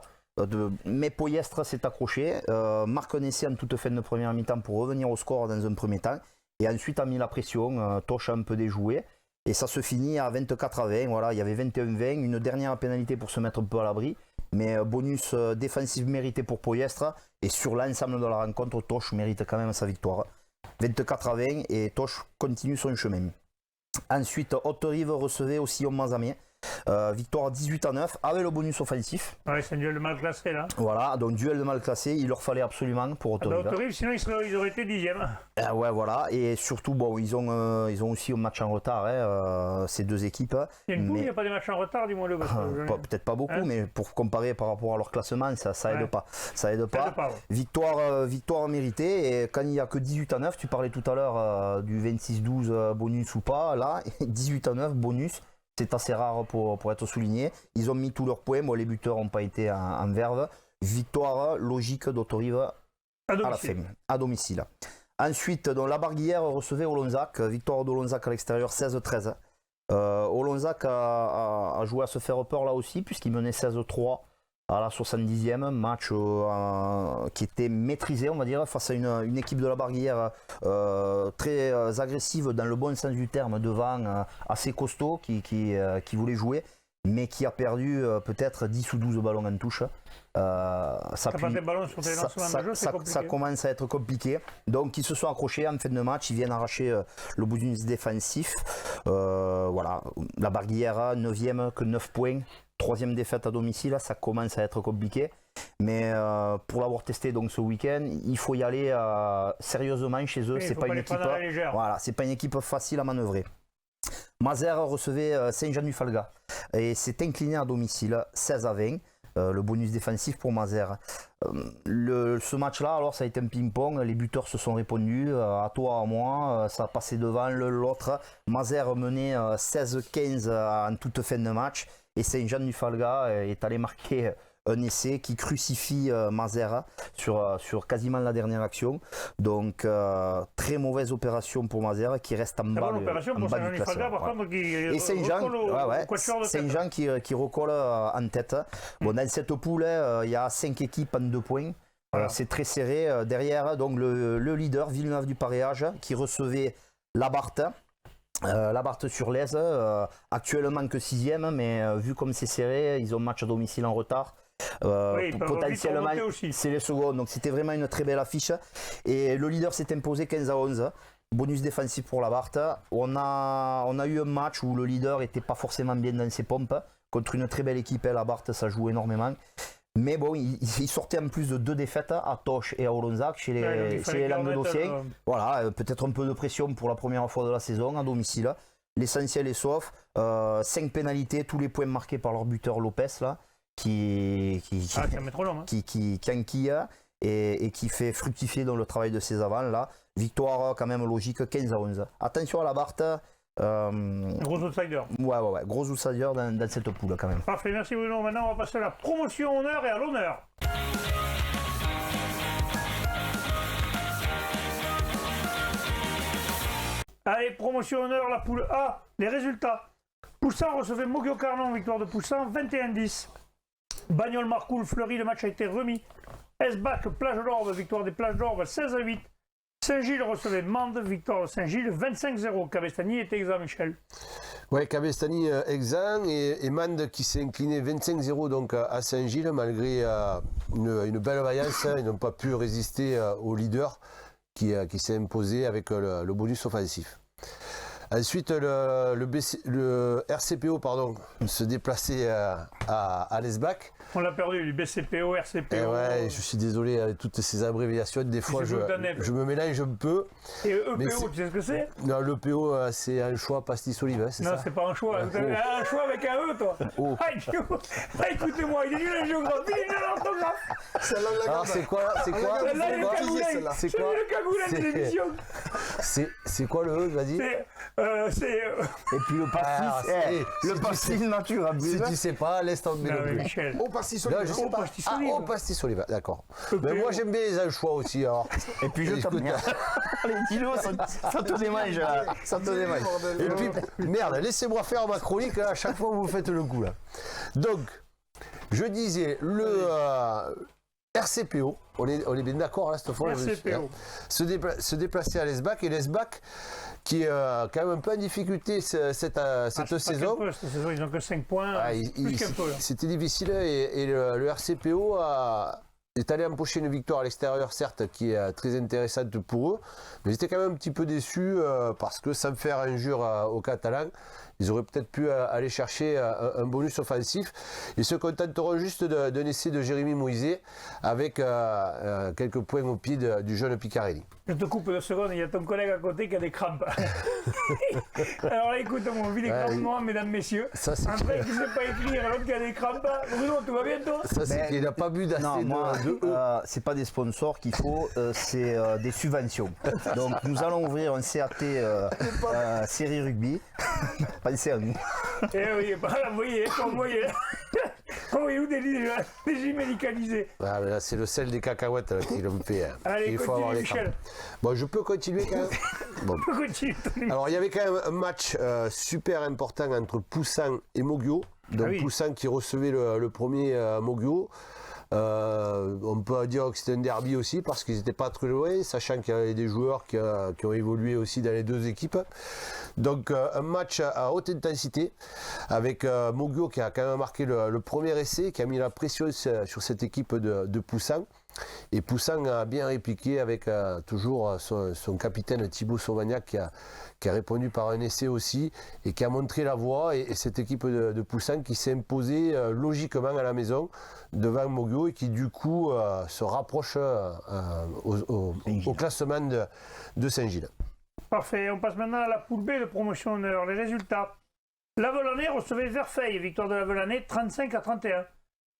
Mais Poyestre s'est accroché, marque un essai en toute fin de première mi-temps pour revenir au score dans un premier temps. Et ensuite a mis la pression, Toche a un peu déjoué. Et ça se finit à 24-20. Voilà, il y avait 21-20, une dernière pénalité pour se mettre un peu à l'abri. Mais bonus défensif mérité pour Poyestre. Et sur l'ensemble de la rencontre, Toche mérite quand même sa victoire. 24-20 et Toche continue son chemin. Ensuite, Haute-Rive recevait aussi Mazamier. Victoire 18-9 avec le bonus offensif. Ouais, c'est un duel de mal classé là. Voilà, donc duel de mal classé, il leur fallait absolument pour Haute-Rive. Haute-Rive, sinon ils auraient été 10e. Ouais, voilà, et surtout, bon, ils ont aussi un match en retard, ces deux équipes. Il y a une poule, il n'y a pas des matchs en retard, dis-moi le. Peut-être pas beaucoup, mais pour comparer par rapport à leur classement, ça aide pas. Ça aide pas. Ouais. Victoire méritée, et quand il n'y a que 18-9, tu parlais tout à l'heure du 26-12 bonus ou pas, là, 18-9 bonus. C'est assez rare pour être souligné. Ils ont mis tous leurs points. Bon, les buteurs n'ont pas été en verve. Victoire logique d'Haute-Rive à la fin, à domicile. Ensuite, donc, la Barguillère recevait Olonzac. Victoire d'Olonzac à l'extérieur 16-13. Olonzac a joué à se faire peur là aussi, puisqu'il menait 16-3 à la 70e. Match qui était maîtrisé, on va dire, face à une équipe de la Barguillère très agressive dans le bon sens du terme, devant, assez costaud, qui voulait jouer, mais qui a perdu peut-être 10 ou 12 ballons en touche. Ça commence à être compliqué. Donc ils se sont accrochés en fin de match, ils viennent arracher le bonus défensif. Voilà, la Barguillère 9e que 9 points. 3e défaite à domicile, ça commence à être compliqué. Mais pour l'avoir testé donc ce week-end, il faut y aller sérieusement chez eux. Oui, c'est pas une équipe. Voilà, c'est pas une équipe facile à manœuvrer. Mazères recevait Saint-Jean-du-Falga et s'est incliné à domicile 16-20. Le bonus défensif pour Mazères. Ce match-là, alors ça a été un ping-pong. Les buteurs se sont répondus, à toi, à moi. Ça a passé devant l'autre. Mazères menait 16-15 en toute fin de match. Et Saint-Jean-du-Falga est allé marquer un essai qui crucifie Mazères sur quasiment la dernière action. Donc, très mauvaise opération pour Mazères qui reste en bas du classement. Et Saint-Jean qui recolle en tête. Bon, dans cette poule, il y a 5 équipes en 2 points. Voilà. C'est très serré. Derrière, donc, le leader, Villeneuve du Paréage, qui recevait Labarthe. Labarthe sur l'Aise, actuellement que 6e, mais vu comme c'est serré, ils ont match à domicile en retard. Potentiellement, c'est les secondes, donc c'était vraiment une très belle affiche. Et le leader s'est imposé 15-11. Bonus défensif pour Labarthe. On a eu un match où le leader n'était pas forcément bien dans ses pompes. Contre une très belle équipe, Labarthe, ça joue énormément. Mais bon, il sortait en plus de 2 défaites à Toche et à Olonzac chez les Languedociens. Voilà, peut-être un peu de pression pour la première fois de la saison à domicile. L'essentiel est sauf. 5 pénalités, tous les points marqués par leur buteur Lopez là, qui enquille et qui fait fructifier dans le travail de ses avants là. Victoire quand même logique 15-11. Attention à Labarthe. Gros outsider. Ouais, gros outsider dans cette poule quand même. Parfait, merci Bruno. Maintenant, on va passer à la promotion honneur et à l'honneur. Allez, promotion honneur, la poule A. Les résultats. Poussin recevait Mogio-Carnon, victoire de Poussin, 21-10. Bagnoles-Marcoul, Fleury, le match a été remis. Esbac, Plage d'Orbe, victoire des Plages d'Orbe, 16-8. Saint-Gilles recevait Mende, victoire de Saint-Gilles, 25-0. Cabestany était exempt, Michel. Oui, Cabestany exempt et Mende qui s'est incliné 25-0 donc à Saint-Gilles malgré une belle vaillance. Ils n'ont pas pu résister au leader qui s'est imposé avec le bonus offensif. Ensuite, le RCPO se déplaçait à l'Esbac. On l'a perdu, du BCPO, RCPO. Et ouais, je suis désolé avec toutes ces abréviations. Des fois, je me mélange un peu. Et EPO, tu sais ce que c'est? Non, l'EPO, c'est un choix pastis-olive, hein, c'est ça? Non, c'est pas un choix. Vous avez un choix avec un E, toi. Oh. Écoutez-moi, il est nul en géographie, il est nul en orthographe. Alors, c'est quoi? C'est quoi le cagoulin de l'émission. C'est quoi le E, vas-y? Et puis le pastis, le pastis nature. Si tu sais pas, laisse tomber le Michel. Au pastis-olive. Au pastis-olive, d'accord. Mais moi, j'aime bien les anchois aussi, alors. Et puis je t'aime bien. Les kilos, ça te démange. Ça te démange. Et puis, merde, laissez-moi faire ma chronique, à chaque fois vous faites le coup, là. Donc, Je disais, le RCPO, on est bien d'accord là cette fois. RCPO. Se déplacer à l'ESBAC, et l'ESBAC qui est quand même un peu en difficulté cette saison. Cette saison, ils n'ont que 5 points. Plus qu'un peu. C'était difficile, et le RCPO est allé empocher une victoire à l'extérieur, certes, qui est très intéressante pour eux, mais j'étais quand même un petit peu déçu parce que, sans faire injure aux Catalans, ils auraient peut-être pu aller chercher un bonus offensif. Ils se contenteront juste d'un essai de Jérémy Moïse avec quelques points au pied du jeune Picarelli. Je te coupe 2 secondes, il y a ton collègue à côté qui a des crampes. Alors là, écoute, on vit des crampements, mesdames, messieurs. Ça, c'est un mec qui ne sait pas écrire, l'autre qui a des crampes. Bruno, tout va bien, toi? Ça, c'est qu'il n'a pas bu d'assez de E. C'est pas des sponsors qu'il faut, c'est des subventions. Donc nous allons ouvrir un CAT série rugby. Pensez à nous. Eh oui, bah là, vous voyez, envoyez-nous des lits médicalisés. Ah, mais là, c'est le sel des cacahuètes là, qui l'ont fait. Allez, il faut avoir les Michel. Bon, je peux continuer quand même. Bon. Continue, Tony. Alors, il y avait quand même un match super important entre Poussin et Mogio. Donc, oui. Poussin qui recevait le premier Mogio. On peut dire que c'était un derby aussi parce qu'ils n'étaient pas très loin, sachant qu'il y avait des joueurs qui ont évolué aussi dans les deux équipes. Donc un match à haute intensité avec Mogio qui a quand même marqué le premier essai, qui a mis la pression sur cette équipe de Poussin. Et Poussin a bien répliqué avec toujours son capitaine Thibaut Sauvagnac qui a répondu par un essai aussi et qui a montré la voie, et cette équipe de Poussin qui s'est imposée logiquement à la maison devant Mogio et qui du coup se rapproche au classement de Saint-Gilles. Parfait, on passe maintenant à la poule B de promotion Nord. Les résultats. La Volanais recevait Verfeil, victoire de la Volanais 35-31.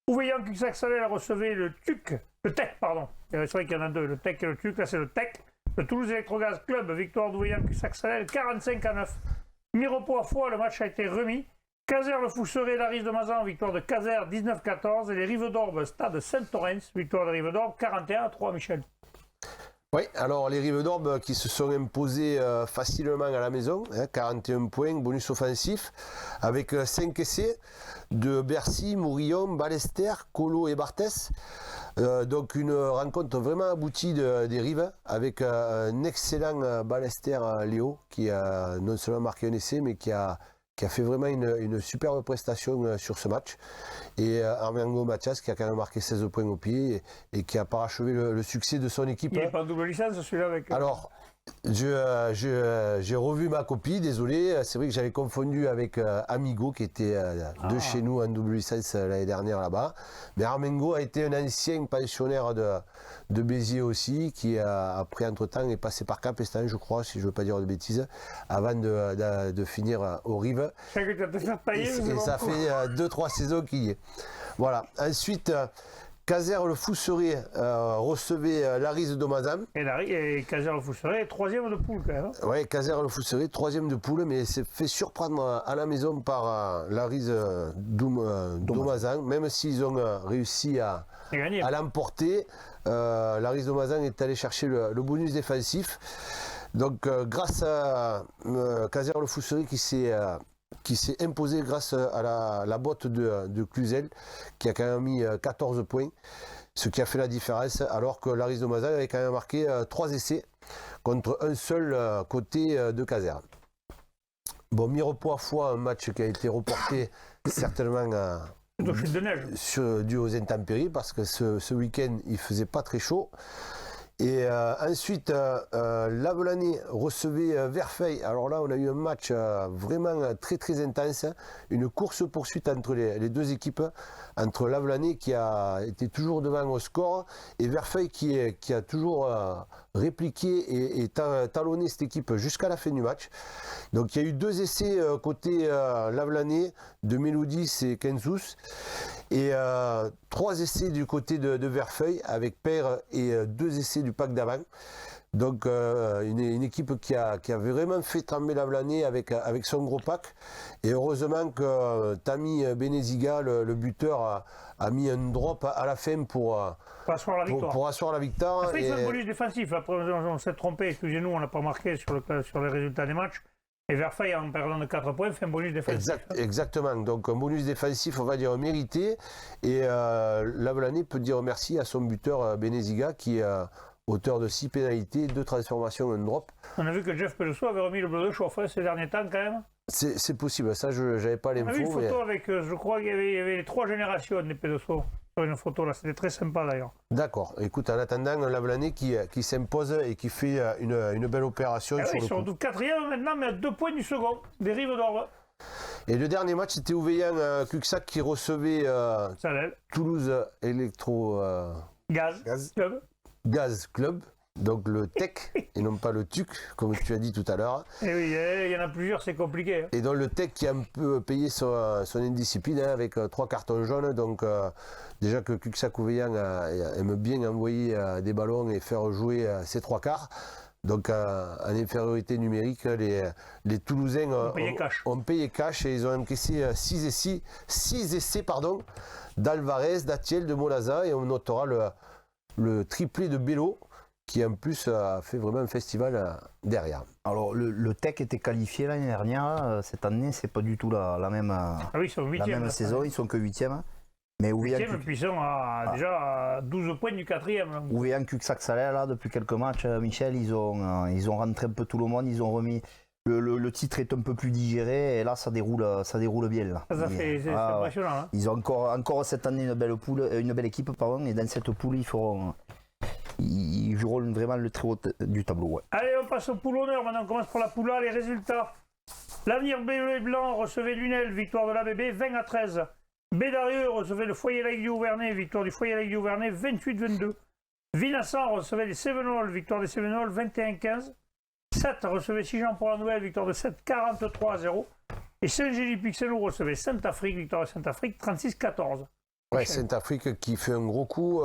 Ouveillan Cuxac-Salel recevait le TEC, pardon. C'est vrai qu'il y en a deux, le TEC et le TUC, là c'est le TEC. Le Toulouse Electrogaz Club, victoire d'Ouveillan Cuxac-Salel 45-9. Mirepoix à Foix, le match a été remis. Caser le Fousseret, Laris de Mazan, victoire de Caser 19-14. Et les Rives d'Orbe, Stade Saint-Orens, victoire de Rives d'Orbe 41-3, Michel. Oui, alors les Rives d'Orbe qui se sont imposés facilement à la maison, 41 points, bonus offensif, avec 5 essais de Bercy, Mourillon, Ballester, Colo et Barthès. Donc une rencontre vraiment aboutie des Rives, avec un excellent Ballester Léo, qui a non seulement marqué un essai, mais qui a fait vraiment une superbe prestation sur ce match. Et Armengo Mathias qui a quand même marqué 16 points au pied et qui a parachevé le succès de son équipe. Il n'est pas en double licence celui-là avec... Alors, j'ai revu ma copie, désolé, c'est vrai que j'avais confondu avec Amigo qui était de chez nous en double licence l'année dernière là-bas. Mais Armengo a été un ancien pensionnaire de Béziers aussi, qui après entre-temps est passé par Capestan, je crois, si je ne veux pas dire de bêtises, avant de finir aux Rives. Et ça fait 2-3 saisons qu'il y est. Voilà. Ensuite, Caser le Fousseret recevait Laris de Mazan. Et Caser le Fousseret, troisième de poule quand même. Oui, Caser le Fousseret, troisième de poule, mais s'est fait surprendre à la maison par Laris d'Omazan, même s'ils ont réussi à l'emporter. Laris d'Omazan est allé chercher le bonus défensif. Donc grâce à Caser le Fousseret qui s'est imposé grâce à la botte de Cluzel, qui a quand même mis 14 points, ce qui a fait la différence, alors que Laris de Mazan avait quand même marqué 3 essais contre un seul côté de Caser. Bon, Mirepoix à Foix, un match qui a été reporté certainement dû aux intempéries, parce que ce week-end il faisait pas très chaud. Et ensuite, la Volanais recevait Verfeil. Alors là, on a eu un match vraiment très très intense, une course-poursuite entre les deux équipes, entre la Volanais qui a été toujours devant au score et Verfeil qui a toujours répliqué et talonné cette équipe jusqu'à la fin du match. Donc il y a eu 2 essais côté la Volanais de Mélodis et Kenzous, et 3 essais du côté de Verfeil avec Père et 2 essais du pack d'avant. Donc une équipe qui a vraiment fait trembler la Volanais avec son gros pack. Et heureusement que Tami Beneziga, le buteur, a mis un drop à la fin pour asseoir la victoire. Après, ils ont un bonus défensif. Après, on s'est trompé, excusez-nous, on n'a pas marqué sur les résultats des matchs. Et Verfaille, en perdant de 4 points, fait un bonus défensif. Exactement. Donc un bonus défensif, on va dire mérité. Et Lavelanet peut dire merci à son buteur Beneziga qui est auteur de 6 pénalités, 2 transformations, un drop. On a vu que Jeff Pelosso avait remis le bleu de chauffe ces derniers temps quand même. C'est possible, ça je n'avais pas On a vu l'info. une photo avec, je crois qu'il y avait les 3 générations des Pelosso sur une photo là, c'était très sympa d'ailleurs. D'accord. Écoute, en attendant, un Lavelanet qui s'impose et qui fait une belle opération. Ah sur oui, le ils sont coup. 4e maintenant, mais à 2 points du second, des Rives d'Orbe. Et le dernier match, c'était Ouveillan Cuxac qui recevait Salel, Toulouse Electro Gaz, Gaz. Club. Gaz Club, donc le TEC et non pas le TUC, comme tu as dit tout à l'heure. Et oui, il y en a plusieurs, c'est compliqué. Hein. Et donc le TEC qui a un peu payé son indiscipline hein, avec 3 cartons jaunes. Donc déjà que Cuxac Ouveillan aime bien envoyer des ballons et faire jouer ses 3 quarts. Donc en infériorité numérique, les Toulousains ont payé cash et ils ont encaissé 6 essais d'Alvarez, d'Atiel, de Molaza et on notera le triplé de Bello qui en plus a fait vraiment un festival derrière. Alors le Tech était qualifié l'année dernière, cette année c'est pas du tout la même, Ah oui, ils sont 8e. la même saison, ils sont que 8e. Mais 8e, puis ils sont déjà à 12 points du 4e. Ouveillan Cuxac Salel là depuis quelques matchs, Michel, ils ont rentré un peu tout le monde, ils ont remis. Le titre est un peu plus digéré et là ça déroule bien là. C'est impressionnant. Hein. Ils ont encore cette année une belle équipe et dans cette poule ils joueront vraiment le très haut du tableau. Ouais. Allez, on passe au poule honneur. Maintenant, on commence pour la poule A. Les résultats. L'avenir bleu et blanc recevait Lunel, victoire de l'ABB, 20-13. Bédarieux recevait le Foyer Lac du Auvernais, victoire du Foyer Lac du Auvernais, 28-22. Vinassan recevait les Cévenols, victoire des Cévenols, 21-15. 7 recevait Sijan pour la Nouvelle, victoire de 7, 43-0. Et Saint-Gély-Pixelou recevait Saint-Afrique, victoire de Saint-Afrique, 36-14. Ouais, Saint-Afrique qui fait un gros coup,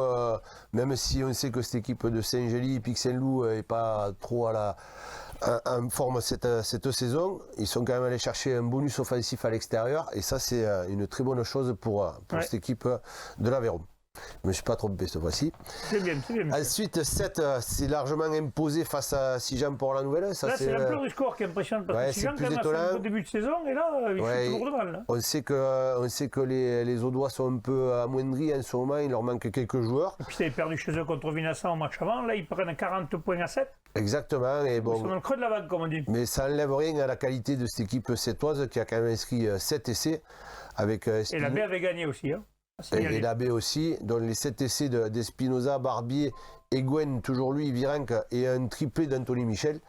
même si on sait que cette équipe de Saint-Gély et Pixel-Loup n'est pas trop en forme cette saison, ils sont quand même allés chercher un bonus offensif à l'extérieur et ça c'est une très bonne chose pour cette équipe de l'Aveyron. Je ne me suis pas trompé cette fois-ci. C'est bien, c'est bien. Ensuite, 7, c'est largement imposé face à Sijan pour la Nouvelle. Ça, là, c'est l'ampleur du score qui est impressionnante parce que Sijan, quand même, a fait un bon début de saison et là, il fait toujours de mal. Là. On sait que les Audois sont un peu amoindris en ce moment, il leur manque quelques joueurs. Et puis, ils avaient perdu chez eux contre Vinassan au match avant. Là, ils prennent 40 points à 7. Exactement. Et bon, ils sont dans le creux de la vague, comme on dit. Mais ça n'enlève rien à la qualité de cette équipe sétoise qui a quand même inscrit 7 essais. Avec, et la B avait gagné aussi. Hein. Et la B aussi, dont les 7 essais d'Espinoza, Barbier, Eguen, toujours lui, Virenque, et un triplé d'Anthony Michel.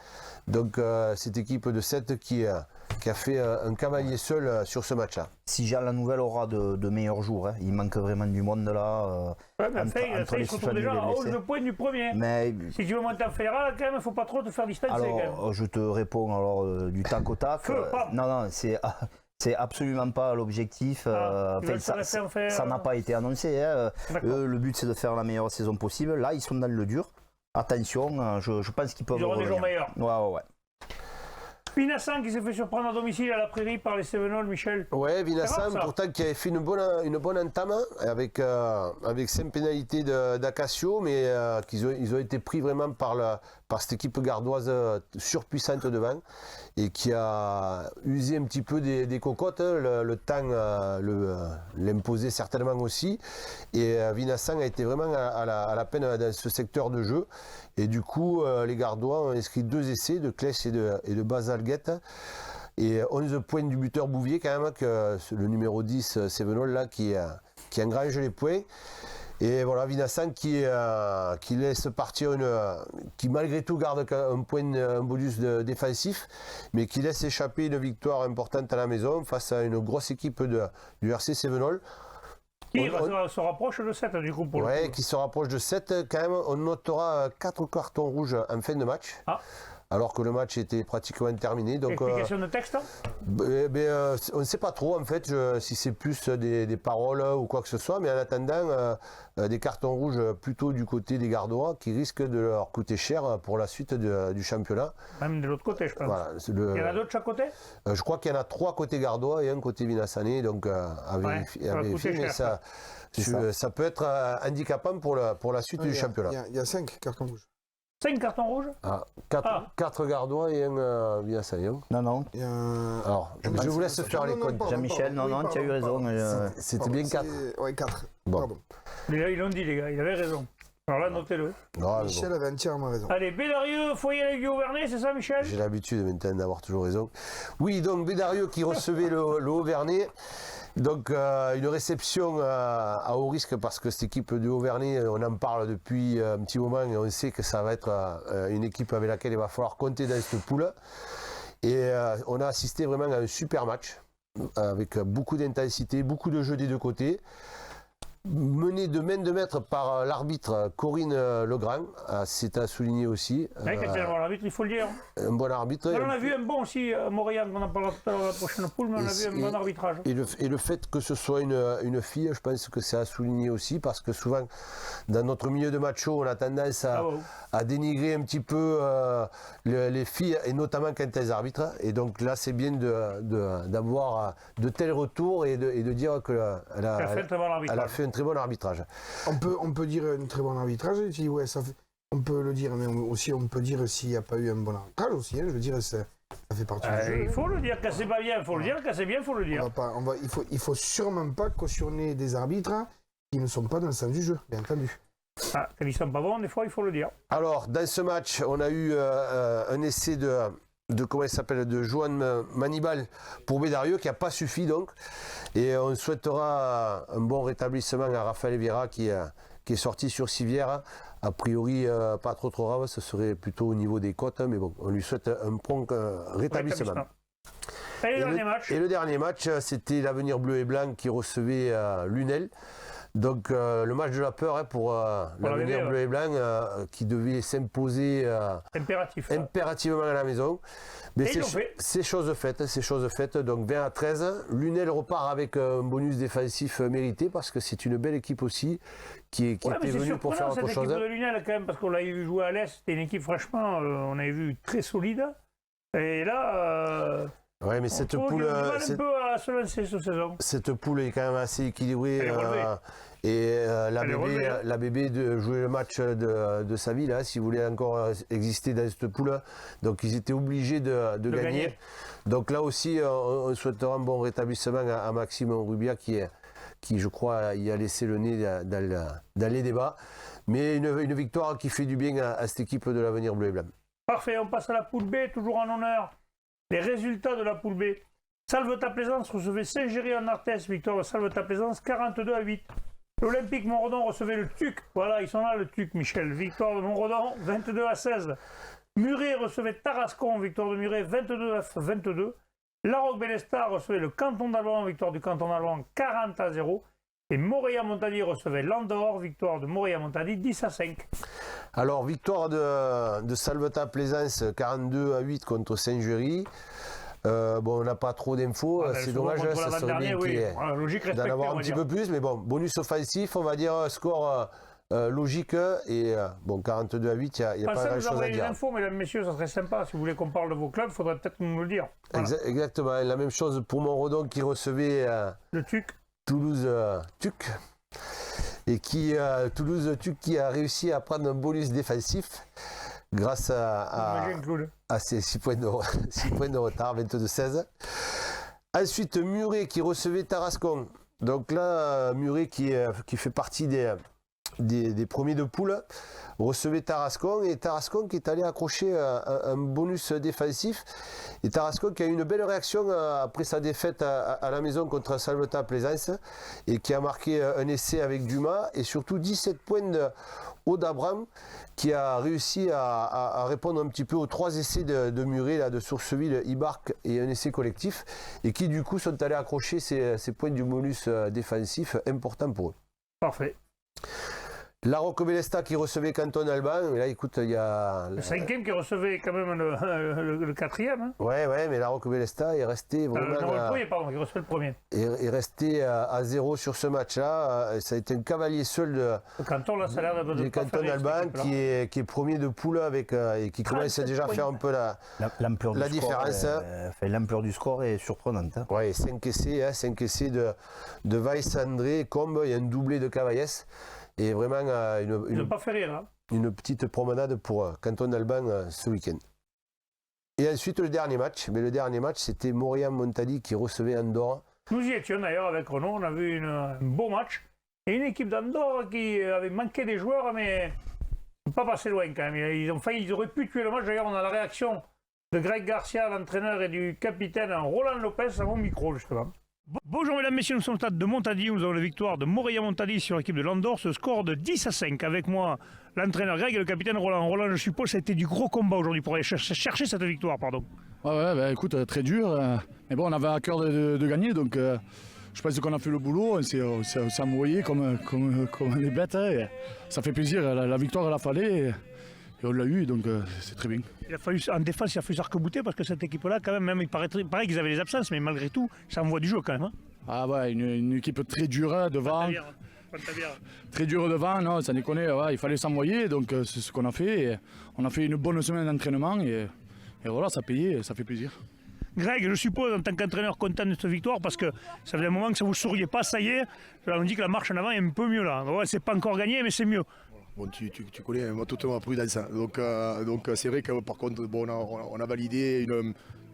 Donc cette équipe de 7 qui a fait un cavalier seul sur ce match-là. Sijan la Nouvelle aura de meilleurs jours, hein. Il manque vraiment du monde là. Ouais, mais enfin, ils se retrouvent déjà à 11 points du premier. Mais, si tu veux monter en fédéral, quand même, il ne faut pas trop te faire distancer. Alors, je te réponds du tac au tac. Non, c'est absolument pas l'objectif. Ça n'a pas été annoncé. Hein. Le but, c'est de faire la meilleure saison possible. Là, ils sont dans le dur. Attention, je pense qu'ils peuvent. Ils auront des jours meilleurs. Ouais. Vinassan qui s'est fait surprendre à domicile à la Prairie par les Cévenols, Michel. Ouais, Vinassan, pourtant qui avait fait une bonne entame avec 5 pénalités d'Acacio, mais ils ont été pris vraiment par cette équipe gardoise surpuissante devant et qui a usé un petit peu des cocottes. Le temps l'imposait certainement aussi. Et Vinassan a été vraiment à la peine dans ce secteur de jeu. Et du coup, les Gardois ont inscrit 2 essais de Kless et de Bazalguette. Et 11 points du buteur Bouvier quand même, que le numéro 10, Cévenol, là, qui engrange les points. Et voilà, Vinassan qui laisse partir qui malgré tout garde un bonus défensif, mais qui laisse échapper une victoire importante à la maison face à une grosse équipe du RC Cévenol. Qui se rapproche de 7 du coup pour le coup. Qui se rapproche de 7 quand même. On notera 4 cartons rouges en fin de match. Alors que le match était pratiquement terminé. Donc, explication de texte on ne sait pas trop en fait si c'est plus des paroles ou quoi que ce soit, mais en attendant des cartons rouges plutôt du côté des Gardois qui risquent de leur coûter cher pour la suite du championnat. Même de l'autre côté je pense. Voilà, il y en a d'autres chaque côté je crois qu'il y en a 3 côté Gardois et un côté Vinassanais, donc à vérifier, mais ça peut être handicapant pour la suite du championnat. Il y a 5 cartons rouges. 5 cartons rouges. Ah, Ah. 4 Gardois et un Villassagnon. Non. Il y a un- Alors, je vous laisse faire les comptes. pardon, Jean-Michel, pardon, non, tu as eu raison. C'était bien 4. Oui, 4. Bon. Pardon. Les gars, ils l'ont dit, les gars, il avait raison. Alors là, notez-le. Non, mais Michel bon, avait entièrement raison. Allez, Bédarieux, foyer avec du Auvernais, c'est ça, Michel? j'ai l'habitude maintenant d'avoir toujours raison. Oui, donc Bédarieux qui recevait le Haut-Vernay. Donc une réception à haut risque parce que cette équipe du Haut-Vernay, on en parle depuis un petit moment et on sait que ça va être une équipe avec laquelle il va falloir compter dans cette poule. Et on a assisté vraiment à un super match avec beaucoup d'intensité, beaucoup de jeux des deux côtés. Mené de main de maître par l'arbitre Corinne Legrand, c'est à souligner aussi. Quand il y a l'arbitre, il faut le dire. Un bon arbitre. On a vu un bon aussi, Montréal, on en parlera tout à l'heure la prochaine poule, mais on a vu un bon arbitrage. Et le fait que ce soit une fille, je pense que c'est à souligner aussi, parce que souvent, dans notre milieu de macho, on a tendance à dénigrer un petit peu les filles, et notamment quand elles arbitrent. Et donc là, c'est bien d'avoir de tels retours et de dire qu'elle a fait un très bon arbitrage. On peut dire un très bon arbitrage. Si, ouais, on peut le dire, mais aussi on peut dire s'il n'y a pas eu un bon arbitrage aussi. Hein, je veux dire, ça fait partie du jeu. Il faut le dire, quand c'est pas bien, il faut le dire, quand c'est bien, il faut le dire. Il faut sûrement pas cautionner des arbitres qui ne sont pas dans le sens du jeu, bien entendu. Quand ils sont pas bons, des fois, il faut le dire. Alors, dans ce match, on a eu un essai de comment il s'appelle, de Johan Manibal pour Bédarieux qui n'a pas suffi donc. Et on souhaitera un bon rétablissement à Raphaël Vieira qui est sorti sur civière. A priori, pas trop grave, ce serait plutôt au niveau des côtes, mais bon, on lui souhaite un prompt rétablissement. Et le dernier match, c'était l'Avenir Bleu et Blanc qui recevait Lunel. Donc le match de la peur pour l'Avenir Bleu et Blanc qui devait s'imposer impérativement à la maison. Mais c'est chose faite, donc 20-13. Lunel repart avec un bonus défensif mérité parce que c'est une belle équipe aussi qui était venue pour faire autre chose. Cette équipe de Lunel quand même, parce qu'on l'avait vu jouer à l'Est, c'était une équipe franchement, on avait vu très solide. Et là... Ouais, mais cette poule, cette poule est quand même assez équilibrée. La bébé de jouer le match de sa vie, là, si vous voulez encore exister dans cette poule. Donc ils étaient obligés de gagner. Donc là aussi, on souhaitera un bon rétablissement à Maxime Rubia qui, je crois, y a laissé le nez dans les débats. Mais une victoire qui fait du bien à cette équipe de l'Avenir Bleu et Blanc. Parfait, on passe à la poule B, toujours en honneur. Les résultats de la poule B. Salvetat-Plaisance recevait Saint-Géry en Arthès, victoire de Salvetat-Plaisance 42-8. L'Olympique Montredon recevait le TUC. Voilà, ils sont là le TUC, Michel. Victoire de Montredon 22-16. Muret recevait Tarascon, victoire de Muret 22-22. La Roque-Bélestar recevait le Canton d'Albon, victoire du Canton d'Albon 40-0. Et Montréal-Montagny recevait l'Andorre, victoire de Montréal-Montagny 10-5. Alors, victoire de Salvetat-Plaisance 42-8 contre Saint-Géry. Bon, on n'a pas trop d'infos, c'est dommage, ça serait bien d'en avoir un petit peu plus, mais bon, bonus offensif, on va dire score logique, et bon, 42-8, il n'y a pas grand-chose à dire. Infos, mesdames, messieurs, ça serait sympa, si vous voulez qu'on parle de vos clubs, il faudrait peut-être nous le dire. Voilà. Exactement, la même chose pour Montredon qui recevait le TUC. Toulouse TUC, et Toulouse TUC qui a réussi à prendre un bonus défensif grâce à ses 6 points de retard, 22-16. Ensuite, Muret qui recevait Tarascon. Donc là, Muret qui fait partie des premiers de poule, recevait Tarascon, et Tarascon qui est allé accrocher un bonus défensif. Et Tarascon qui a eu une belle réaction après sa défaite à la maison contre Salvetat-Plaisance, et qui a marqué un essai avec Dumas, et surtout 17 points de Aude Abram, qui a réussi à répondre un petit peu aux 3 essais de Muret, là, de Sourceville, Ibarc et un essai collectif, et qui du coup sont allés accrocher ces points du bonus défensif importants pour eux. Parfait. La Roque-Bélestat qui recevait Canton Alban, et là écoute, il y a... Le 5e qui recevait quand même le 4e. Hein. Ouais, mais la Roque-Bélestat est resté vraiment... le premier, pardon, qui recevait le premier. Est resté à 0 sur ce match-là. Ça a été un cavalier seul le Canton, là, ça a l'air de Canton Alban qui est premier de poule avec, et qui commence déjà à faire un peu la différence. L'ampleur du score est surprenante. Hein. Ouais, 5 essais de Weiss, André, Combe, il y a un doublé de Cavaillès. Et vraiment Ils n'ont pas fait rire, hein. une petite promenade pour Canton d'Alban ce week-end. Et ensuite le dernier match, c'était Mauriac-Montady qui recevait Andorre. Nous y étions d'ailleurs avec Renaud, on a vu un beau match. Et une équipe d'Andorre qui avait manqué des joueurs, mais pas passé loin quand même. Ils auraient pu tuer le match. D'ailleurs, on a la réaction de Greg Garcia, l'entraîneur, et du capitaine Roland Lopez à mon micro, justement. Bonjour mesdames, messieurs, nous sommes au stade de Montady. Nous avons la victoire de Mauriac-Montady sur l'équipe de l'Andorre. Ce score de 10-5. Avec moi, l'entraîneur Greg et le capitaine Roland. Roland, je suppose, ça a été du gros combat aujourd'hui pour aller chercher cette victoire, pardon. Ouais, bah, écoute, très dur. Mais bon, on avait à cœur de gagner, donc je pense qu'on a fait le boulot. On s'est mouillé comme des bêtes. Et ça fait plaisir. La victoire, il a fallu. Et on l'a eu, donc c'est très bien. En défense, il a fallu s'arc-bouter parce que cette équipe-là, quand même il paraît qu'ils avaient les absences, mais malgré tout, ça envoie du jeu quand même. Hein. Ah ouais, une équipe très dure devant. Très dure devant, non, ça déconne. Ouais, il fallait s'envoyer, donc c'est ce qu'on a fait. Et on a fait une bonne semaine d'entraînement et voilà, ça payait, ça fait plaisir. Greg, je suppose, en tant qu'entraîneur, content de cette victoire parce que ça faisait un moment que ça ne vous souriait pas, ça y est. On dit que la marche en avant est un peu mieux là. Ouais, c'est pas encore gagné, mais c'est mieux. Bon, tu connais toute ma prudence. Donc c'est vrai que par contre, bon, on a validé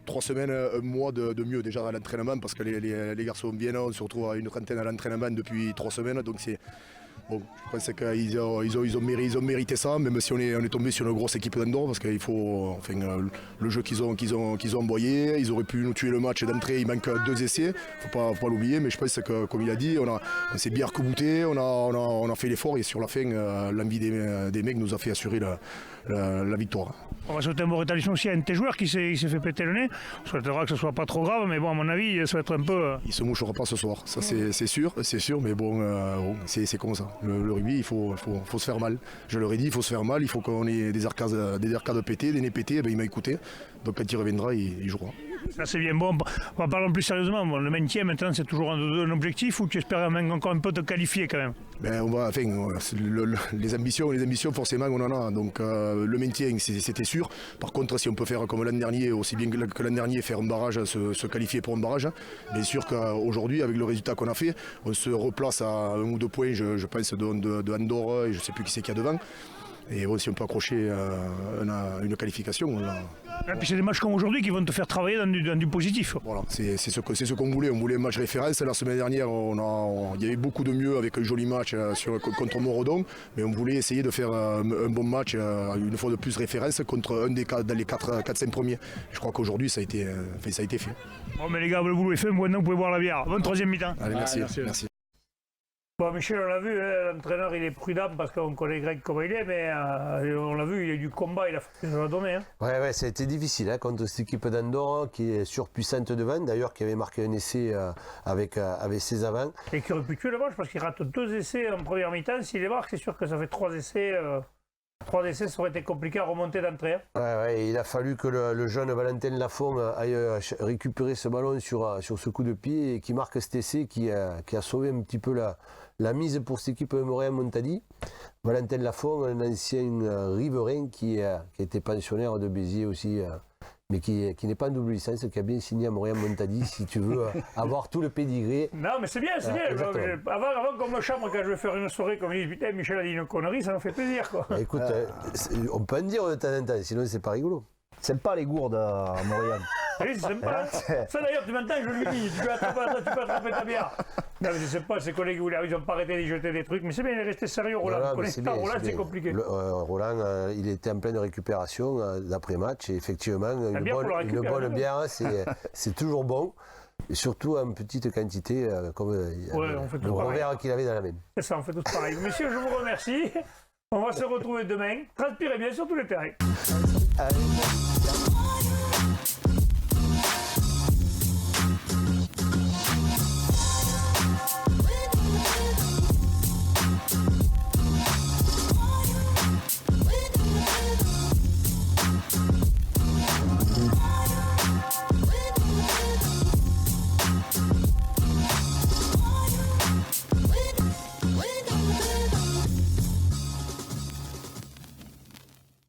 3 semaines, un mois de mieux déjà à l'entraînement parce que les garçons viennent, on se retrouve à une trentaine à l'entraînement depuis 3 semaines. Donc c'est bon, je pense qu'ils ont mérité ça, même si on est tombé sur une grosse équipe d'Andorre parce qu'il faut, enfin, le jeu qu'ils ont envoyé, ils auraient pu nous tuer le match d'entrée, il manque 2 essais, faut pas l'oublier, mais je pense que comme il a dit, on s'est bien recouté, on a fait l'effort et sur la fin, l'envie des mecs nous a fait assurer la victoire. On va souhaiter un bon rétablissement aussi à un de tes joueurs qui s'est fait péter le nez. On souhaitera que ce soit pas trop grave, mais bon, à mon avis, ça va être un peu. Il se mouchera pas ce soir, ça c'est sûr, mais bon, c'est comme ça. Le rugby, il faut se faire mal. Je leur ai dit, il faut se faire mal, il faut qu'on ait des arcades pétées, des nez pétés, ben, il m'a écouté. Donc quand il reviendra, il jouera. Ça c'est bien. Bon, on va parler plus sérieusement. Bon, le maintien maintenant, c'est toujours un objectif ou tu espères encore un peu te qualifier quand même? Ben, les ambitions forcément on en a. Donc le maintien c'était sûr. Par contre si on peut faire comme l'an dernier, aussi bien que l'an dernier, faire un barrage, se qualifier pour un barrage, bien sûr qu'aujourd'hui avec le résultat qu'on a fait, on se replace à 1 ou 2 points, je pense de Andorre et je ne sais plus qui c'est qu'il y a devant. Et bon, si on peut accrocher une qualification, et puis c'est des matchs comme aujourd'hui qui vont te faire travailler dans du positif. Voilà, c'est ce qu'on voulait. On voulait un match référence. La semaine dernière, il y avait beaucoup de mieux avec un joli match contre Morodon, mais on voulait essayer de faire un bon match, une fois de plus référence, contre un dans les 4-5 premiers. Je crois qu'aujourd'hui, ça a été fait. Bon, mais les gars, le boulot est fait. Maintenant, vous pouvez boire la bière. Bonne 3e mi-temps. Allez, merci. Bon, Michel, on l'a vu, hein, l'entraîneur il est prudent parce qu'on connaît Greg comme il est, mais on l'a vu, il y a eu du combat, il a fait ce qu'il a donné. Hein. Ouais, ça a été difficile contre cette équipe d'Andorre qui est surpuissante devant, d'ailleurs qui avait marqué un essai avec ses avants. Et qui aurait pu tuer le match parce qu'il rate 2 essais en première mi-temps. S'il les marque, c'est sûr que ça fait 3 essais. 3 essais, ça aurait été compliqué à remonter d'entrée. Hein. Ouais, il a fallu que le jeune Valentin Lafont aille récupérer ce ballon sur ce coup de pied et qui marque cet essai qui a sauvé un petit peu la mise pour cette équipe de Mauriac-Montady. Valentin Lafont, un ancien riverain qui a été pensionnaire de Béziers aussi, mais qui n'est pas en double licence, qui a bien signé à Mauriac-Montady, si tu veux avoir tout le pédigré. Non, mais c'est bien. Avant qu'on me chambre, quand je vais faire une soirée, comme il dit, putain, Michel a dit une connerie, ça me fait plaisir, quoi. Écoute, on peut en dire de temps en temps, sinon c'est pas rigolo. C'est pas les gourdes à Montréal. Oui, c'est sympa. Ça d'ailleurs, tu m'entends, je lui dis, tu peux attraper ta bière. Non, mais je sais pas, ses collègues, ils ont pas arrêté de jeter des trucs, mais c'est bien, il est resté sérieux, Roland. Roland, c'est compliqué. Roland, il était en pleine récupération d'après-match, et effectivement, une bonne bière, c'est toujours bon. Et surtout en petite quantité, comme le gros verre qu'il avait dans la main. C'est ça, on fait tous pareil. Messieurs, je vous remercie. On va se retrouver demain. Transpirez bien sur tous les terrains.